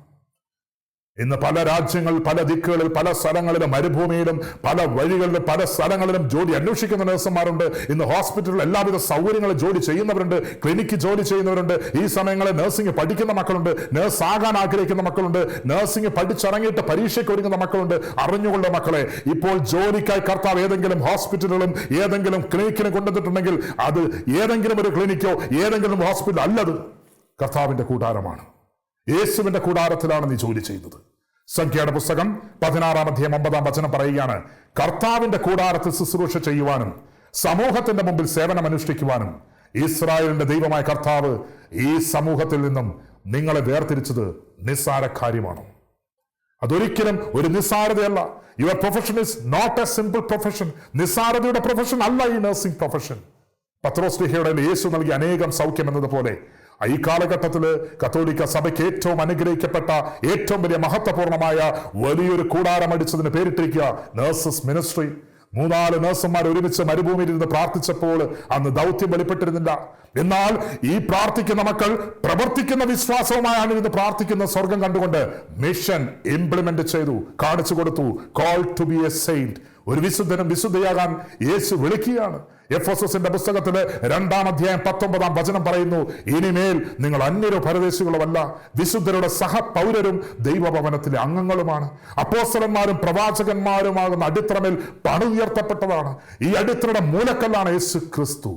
ഇന്ന് പല രാജ്യങ്ങളിൽ, പല ദിക്കുകളിൽ, പല സ്ഥലങ്ങളിലും, മരുഭൂമിയിലും, പല വഴികളിലും, പല സ്ഥലങ്ങളിലും ജോലി അന്വേഷിക്കുന്ന നഴ്സുമാരുണ്ട്. ഇന്ന് ഹോസ്പിറ്റലിൽ എല്ലാവിധ സൗകര്യങ്ങളും ജോലി ചെയ്യുന്നവരുണ്ട്, ക്ലിനിക്ക് ജോലി ചെയ്യുന്നവരുണ്ട്. ഈ സമയങ്ങളിൽ നഴ്സിംഗ് പഠിക്കുന്ന മക്കളുണ്ട്, നഴ്സ് ആകാൻ ആഗ്രഹിക്കുന്ന മക്കളുണ്ട്, നഴ്സിംഗ് പഠിച്ചിറങ്ങിയിട്ട് പരീക്ഷയ്ക്ക് ഒരുങ്ങുന്ന മക്കളുണ്ട്. അറിഞ്ഞുകൊണ്ട മക്കളെ, ഇപ്പോൾ ജോലിക്കായി കർത്താവ് ഏതെങ്കിലും ഹോസ്പിറ്റലുകളും ഏതെങ്കിലും ക്ലിനിക്കിനും കൊണ്ടുവന്നിട്ടുണ്ടെങ്കിൽ അത് ഏതെങ്കിലും ഒരു ക്ലിനിക്കോ ഏതെങ്കിലും ഹോസ്പിറ്റൽ അല്ലത് കർത്താവിന്റെ കൂടാരമാണ്. യേശുവിന്റെ കൂടാരത്തിലാണ് നീ ജോലി ചെയ്യുന്നത്. സംഖ്യയുടെ പുസ്തകം 16-ാം അധ്യായം 9-ാം വചനം പറയുകയാണ്, കർത്താവിന്റെ കൂടാരത്തിൽ ശുശ്രൂഷ ചെയ്യുവാനും സമൂഹത്തിന്റെ മുമ്പിൽ സേവനം അനുഷ്ഠിക്കുവാനും ഇസ്രായേലിന്റെ ദൈവമായ കർത്താവ് ഈ സമൂഹത്തിൽ നിന്നും നിങ്ങളെ വേർതിരിച്ചത് നിസ്സാര കാര്യമാണ്. അതൊരിക്കലും ഒരു നിസ്സാരതയല്ല. Your profession is not a simple profession. നിസ്സാരതയുടെ പ്രൊഫഷൻ അല്ല ഈ നഴ്സിംഗ് പ്രൊഫഷൻ. പത്രോസ്ലീഹയുടെ യേശു നൽകിയ അനേകം സൗഖ്യം എന്നതുപോലെ ഈ കാലഘട്ടത്തില് കത്തോലിക്ക സഭയ്ക്ക് ഏറ്റവും അനുഗ്രഹിക്കപ്പെട്ട ഏറ്റവും വലിയ മഹത്വപൂർണമായ വലിയൊരു കൂടാരമടിച്ചതിന് പേരിട്ടിരിക്കുക നഴ്സസ് മിനിസ്ട്രി. 3-4 നഴ്സുമാർ ഒരുമിച്ച് മരുഭൂമിയിൽ ഇരുന്ന് പ്രാർത്ഥിച്ചപ്പോൾ അന്ന് ദൗത്യം വെളിപ്പെട്ടിരുന്നില്ല. എന്നാൽ ഈ പ്രാർത്ഥിക്കുന്ന മക്കൾ പ്രവർത്തിക്കുന്ന വിശ്വാസവുമായാണ് ഇരുന്ന് പ്രാർത്ഥിക്കുന്ന സ്വർഗം കണ്ടുകൊണ്ട് മിഷൻ ഇംപ്ലിമെന്റ് ചെയ്തു, കാണിച്ചു കൊടുത്തു. Call to be a saint. ഒരു വിശുദ്ധനും വിശുദ്ധയാകാൻ യേശു വിളിക്കുകയാണ്. എഫെസോസിന്റെ പുസ്തകത്തില് 2-ാം അധ്യായം 19-ാം വചനം പറയുന്നു, ഇനിമേൽ നിങ്ങൾ അന്യരോ പരദേശികളുമല്ല, വിശുദ്ധരുടെ സഹപൗരരും ദൈവഭവനത്തിലെ അംഗങ്ങളുമാണ്. അപ്പോസ്തലന്മാരും പ്രവാചകന്മാരുമാകുന്ന അടിത്തറമേൽ പണിതുയർത്തപ്പെട്ടതാണ്. ഈ അടിത്തറയുടെ മൂലക്കല്ലാണ് യേശു ക്രിസ്തു.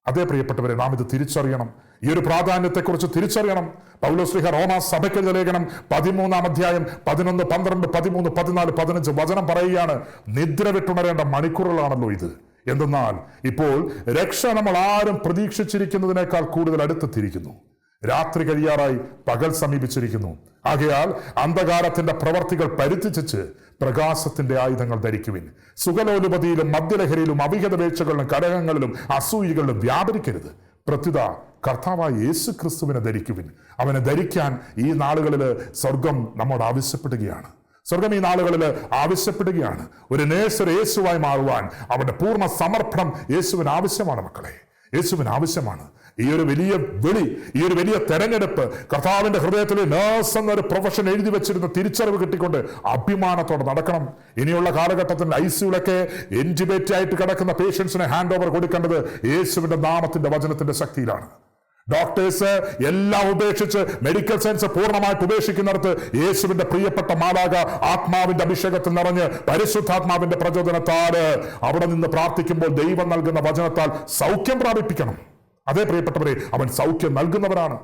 അതേ പ്രിയപ്പെട്ടവരെ, നാം ഇത് തിരിച്ചറിയണം. ഈ ഒരു പ്രാധാന്യത്തെക്കുറിച്ച് തിരിച്ചറിയണം. പൗലോസ്ലീഹ റോമാ സഭയ്ക്ക് ലേഖനം 13-ാം അധ്യായം 11, 12, 13, 14, 15 വചനം പറയുകയാണ്, നിദ്ര വിട്ടുണരേണ്ട മണിക്കൂറുകളാണല്ലോ ഇത്. എന്തെന്നാൽ ഇപ്പോൾ രക്ഷ നമ്മൾ ആരും പ്രതീക്ഷിച്ചിരിക്കുന്നതിനേക്കാൾ കൂടുതൽ അടുത്തെത്തിയിരിക്കുന്നു. രാത്രി കഴിയാറായി, പകൽ സമീപിച്ചിരിക്കുന്നു. ആകയാൽ അന്ധകാരത്തിന്റെ പ്രവർത്തികൾ പരിത്യജിച്ച് പ്രകാശത്തിന്റെ ആയുധങ്ങൾ ധരിക്കുവിൻ. സുഖലോലുപതിയിലും മദ്യലഹരിയിലും അവിഹിത വീഴ്ചകളിലും കലഹങ്ങളിലും അസൂയകളിലും വ്യാപരിക്കരുത്. പ്രത്യുത കർത്താവായ യേശു ക്രിസ്തുവിനെ ധരിക്കുവിൻ. അവനെ ധരിക്കാൻ ഈ നാളുകളിൽ സ്വർഗം നമ്മോട് ആവശ്യപ്പെടുകയാണ്. സ്വർഗം ഈ നാളുകളിൽ ആവശ്യപ്പെടുകയാണ്. ഒരു നേഴ്സർ യേശുവായി മാറുവാൻ അവന്റെ പൂർണ്ണ സമർപ്പണം യേശുവിന് ആവശ്യമാണ് മക്കളെ, യേശുവിന് ആവശ്യമാണ്. ഈ ഒരു വലിയ വിളി, ഈ ഒരു വലിയ തെരഞ്ഞെടുപ്പ് കർത്താവിന്റെ ഹൃദയത്തിൽ നേഴ്സ് എന്നൊരു പ്രൊഫഷൻ എഴുതി വെച്ചിരുന്ന തിരിച്ചറിവ് കിട്ടിക്കൊണ്ട് അഭിമാനത്തോടെ നടക്കണം. ഇനിയുള്ള കാലഘട്ടത്തിൽ ഐസിയുലൊക്കെ എൻറ്റിബേറ്റ് ആയിട്ട് കിടക്കുന്ന പേഷ്യൻസിനെ ഹാൻഡ് ഓവർ കൊടുക്കേണ്ടത് യേശുവിന്റെ നാമത്തിന്റെ വചനത്തിന്റെ ശക്തിയിലാണ്. ഡോക്ടേഴ്സ് എല്ലാം ഉപേക്ഷിച്ച് മെഡിക്കൽ സയൻസ് പൂർണ്ണമായിട്ട് ഉപേക്ഷിക്കുന്നിടത്ത് യേശുവിന്റെ പ്രിയപ്പെട്ട മാലാഖ ആത്മാവിന്റെ അഭിഷേകത്തിൽ നിറഞ്ഞ് പരിശുദ്ധാത്മാവിന്റെ പ്രചോദനത്താൽ അവിടെ നിന്ന് പ്രാർത്ഥിക്കുമ്പോൾ ദൈവം നൽകുന്ന വചനത്താൽ സൗഖ്യം പ്രാപിപ്പിക്കണം. അതേ പ്രിയപ്പെട്ടവരെ, അവൻ സൗഖ്യം നൽകുന്നവരാണ്.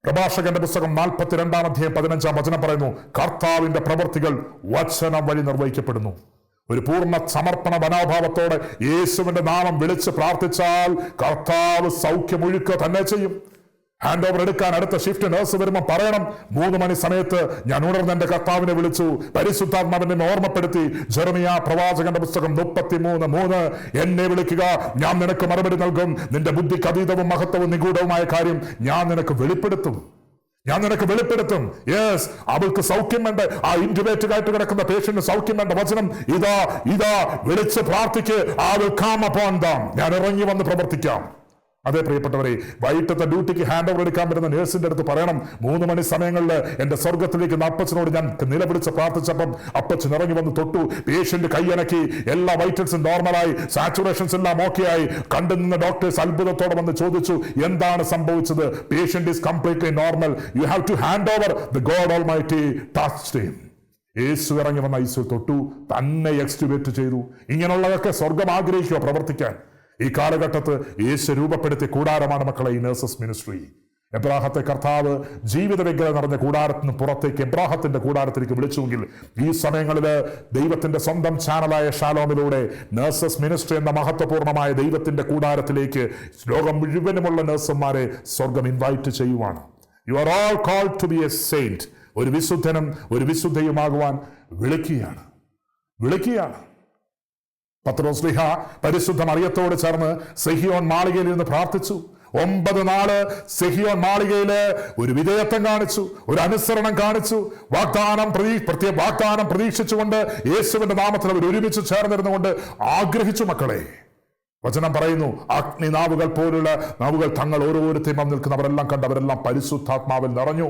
പ്രഭാഷകന്റെ പുസ്തകം 42-ാം അധ്യായം 15-ാം വചനം പറയുന്നു, കർത്താവിന്റെ പ്രവൃത്തികൾ വചനം വഴി നിർവഹിക്കപ്പെടുന്നു. ഒരു പൂർണ്ണ സമർപ്പണ മനോഭാവത്തോടെ യേശുവിന്റെ നാമം വിളിച്ച് പ്രാർത്ഥിച്ചാൽ കർത്താവ് സൗഖ്യമൊഴുക്കുക തന്നെ ചെയ്യും. ഹാൻഡ് ഓവർ എടുക്കാൻ അടുത്ത ഷിഫ്റ്റ് നഴ്സ് വരുമ്പോൾ പറയണം, 3 മണി സമയത്ത് ഞാൻ ഉണർന്ന് എന്റെ കർത്താവിനെ വിളിച്ചു, പരിശുദ്ധാത്മാവിനെ ഓർമ്മപ്പെടുത്തി. ജെറമിയ പ്രവാചകന്റെ പുസ്തകം 33:3, എന്നെ വിളിക്കുക, ഞാൻ നിനക്ക് മറുപടി നൽകും. നിന്റെ ബുദ്ധിക്ക് അതീതവും മഹത്വവും നിഗൂഢവുമായ കാര്യം ഞാൻ നിനക്ക് വെളിപ്പെടുത്തും. യെസ്, അവൾക്ക് സൗഖ്യം വേണ്ട. ആ ഇന്റുബേറ്റഡ് ആയിട്ട് കിടക്കുന്ന പേഷ്യന്റ് സൗഖ്യം വേണ്ട. വചനം ഇതാ വിളിച്ച് പ്രാർത്ഥിക്ക്. I will come upon them. ഞാൻ ഇറങ്ങി വന്ന് പ്രവർത്തിക്കാം. അതെ പ്രിയപ്പെട്ടവരെ, വൈകിട്ടത്തെ ഡ്യൂട്ടിക്ക് ഹാൻഡ് ഓവർ എടുക്കാൻ വരുന്ന നേഴ്സിന്റെ അടുത്ത് പറയണം, 3 മണി സമയങ്ങളിൽ എന്റെ സ്വർഗത്തിലേക്ക് അപ്പച്ചനോട് ഞാൻ നിലവിളിച്ച് പ്രാർത്ഥിച്ചപ്പം അപ്പച്ചൻ ഇറങ്ങി വന്ന് തൊട്ടു. പേഷ്യന്റ് കൈയനക്കി, എല്ലാ വൈറ്റൽസും നോർമലായി, സാച്ചുറേഷൻസ് എല്ലാം ഓക്കെ ആയി. കണ്ടു നിന്ന ഡോക്ടേഴ്സ് അത്ഭുതത്തോടെ വന്ന് ചോദിച്ചു, എന്താണ് സംഭവിച്ചത്? Patient is completely normal. You have to hand over. The God almighty touched him. യേശു ഇറങ്ങി വന്ന യേശു തൊട്ടു, തന്നെ എക്സ്റ്റുബേറ്റ് ചെയ്തു. ഇങ്ങനെയുള്ളതൊക്കെ സ്വർഗം ആഗ്രഹിക്കുക പ്രവർത്തിക്കാൻ. ഈ കാലഘട്ടത്ത് യേശു രൂപപ്പെടുത്തിയ കൂടാരമാണ് മക്കളെ ഈ നഴ്സസ് മിനിസ്ട്രി. എബ്രാഹത്തെ കർത്താവ് ജീവിത വ്യഗ്രത നിറഞ്ഞ കൂടാരത്തിന് പുറത്തേക്ക് എബ്രാഹത്തിന്റെ കൂടാരത്തിലേക്ക് വിളിച്ചുവെങ്കിൽ, ഈ സമയങ്ങളിൽ ദൈവത്തിന്റെ സ്വന്തം ചാനലായ ഷാലോമിലൂടെ നഴ്സസ് മിനിസ്ട്രി എന്ന മഹത്വപൂർണമായ ദൈവത്തിന്റെ കൂടാരത്തിലേക്ക് ലോകം മുഴുവനുമുള്ള നഴ്സുമാരെ സ്വർഗം ഇൻവൈറ്റ് ചെയ്യുവാണ്. You are all called to be a saint. ഒരു വിശുദ്ധനും ഒരു വിശുദ്ധയുമാകുവാൻ വിളിക്കുകയാണ്. പത്രോസ്ലീഹ പരിശുദ്ധ മറിയത്തോട് ചേർന്ന് സെഹിയോൻ മാളികയിൽ ഇരുന്ന് പ്രാർത്ഥിച്ചു. 9 നാള് സെഹിയോൻ മാളികയില് ഒരു വിധേയത്വം കാണിച്ചു, ഒരു അനുസരണം കാണിച്ചു. വാഗ്ദാനം പ്രതീക്ഷിച്ചുകൊണ്ട് യേശുവിന്റെ നാമത്തിൽ അവർ ഒരുമിച്ച് ചേർന്നിരുന്നുകൊണ്ട് ആഗ്രഹിച്ചു. മക്കളെ, വചനം പറയുന്നു, അഗ്നിനാവുകൾ പോലുള്ള നാവുകൾ തങ്ങൾ ഓരോരുത്തരും വന്ന് നിൽക്കുന്നവരെല്ലാം കണ്ടവരെല്ലാം പരിശുദ്ധാത്മാവിൽ നിറഞ്ഞു.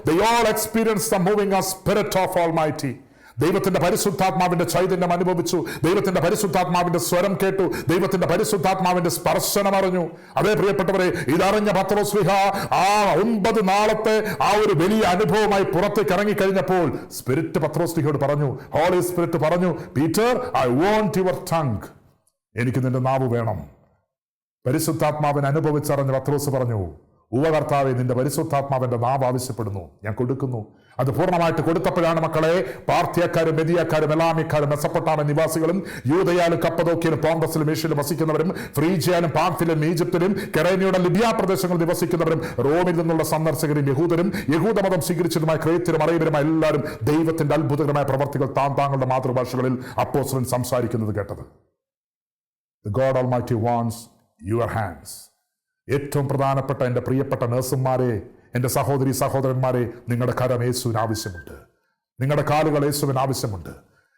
They all experienced the moving of Spirit of Almighty. ദൈവത്തിന്റെ പരിശുദ്ധാത്മാവിന്റെ ചൈതന്യം അനുഭവിച്ചു. ദൈവത്തിന്റെ പരിശുദ്ധാത്മാവിന്റെ സ്വരം കേട്ടു. ദൈവത്തിന്റെ പരിശുദ്ധാത്മാവിന്റെ സ്പർശനം അറിഞ്ഞു. അതേ പ്രിയപ്പെട്ടവരെ, ഇതറിഞ്ഞ പത്രോസ്ലീഹ ആ 9 നാളത്തെ ആ ഒരു വലിയ അനുഭവമായി പുറത്തേക്ക് ഇറങ്ങിക്കഴിഞ്ഞപ്പോൾ സ്പിരിറ്റ് പത്രോസ്ലീഹയോട് പറഞ്ഞു, ഹോളി സ്പിരിറ്റ് പറഞ്ഞു, Peter, I won't your tongue. എനിക്ക് നിന്റെ നാവ് വേണം. പരിശുദ്ധാത്മാവിനെ അനുഭവിച്ചറിഞ്ഞ പത്രോസ് പറഞ്ഞു, കർത്താവേ, നിന്റെ പരിശുദ്ധാത്മാവിന്റെ നാവ് ആവശ്യപ്പെടുന്നു, ഞാൻ കൊടുക്കുന്നു. അത് പൂർണ്ണമായിട്ട് കൊടുത്തപ്പോഴാണ് മക്കളെ പാർഥ്യക്കാരും മെദിയക്കാരും എലാമിക്കാരും മെസപ്പൊട്ടാമിയ നിവാസികളും യൂദയാലും കപ്പദോക്യയിലും പോണ്ടസിലും ഏഷ്യയിലും വസിക്കുന്നവരും ഫ്രീജിയാലും പാംഫിലും ഈജിപ്തിലും കെറേനിയുടെ ലിബിയ പ്രദേശങ്ങളിൽ നിവസിക്കുന്നവരും റോമിൽ നിന്നുള്ള സന്ദർശകരും യഹൂദരും യഹൂദമതം സ്വീകരിച്ചതുമായ ക്രേത്യരും അറേബ്യരുമായ എല്ലാവരും ദൈവത്തിന്റെ അത്ഭുതകരമായ പ്രവർത്തികൾ താങ്കളുടെ മാതൃഭാഷകളിൽ അപ്പോസ്തലൻ സംസാരിക്കുന്നത് കേട്ടത്. The God Almighty wants your hands. ഏറ്റവും പ്രധാനപ്പെട്ട എൻ്റെ പ്രിയപ്പെട്ട നഴ്സുമാരെ, എൻ്റെ സഹോദരി സഹോദരന്മാരെ, നിങ്ങളുടെ കരം യേശുവിന് ആവശ്യമുണ്ട്. നിങ്ങളുടെ കാലുകൾ യേശുവിന് ആവശ്യമുണ്ട്.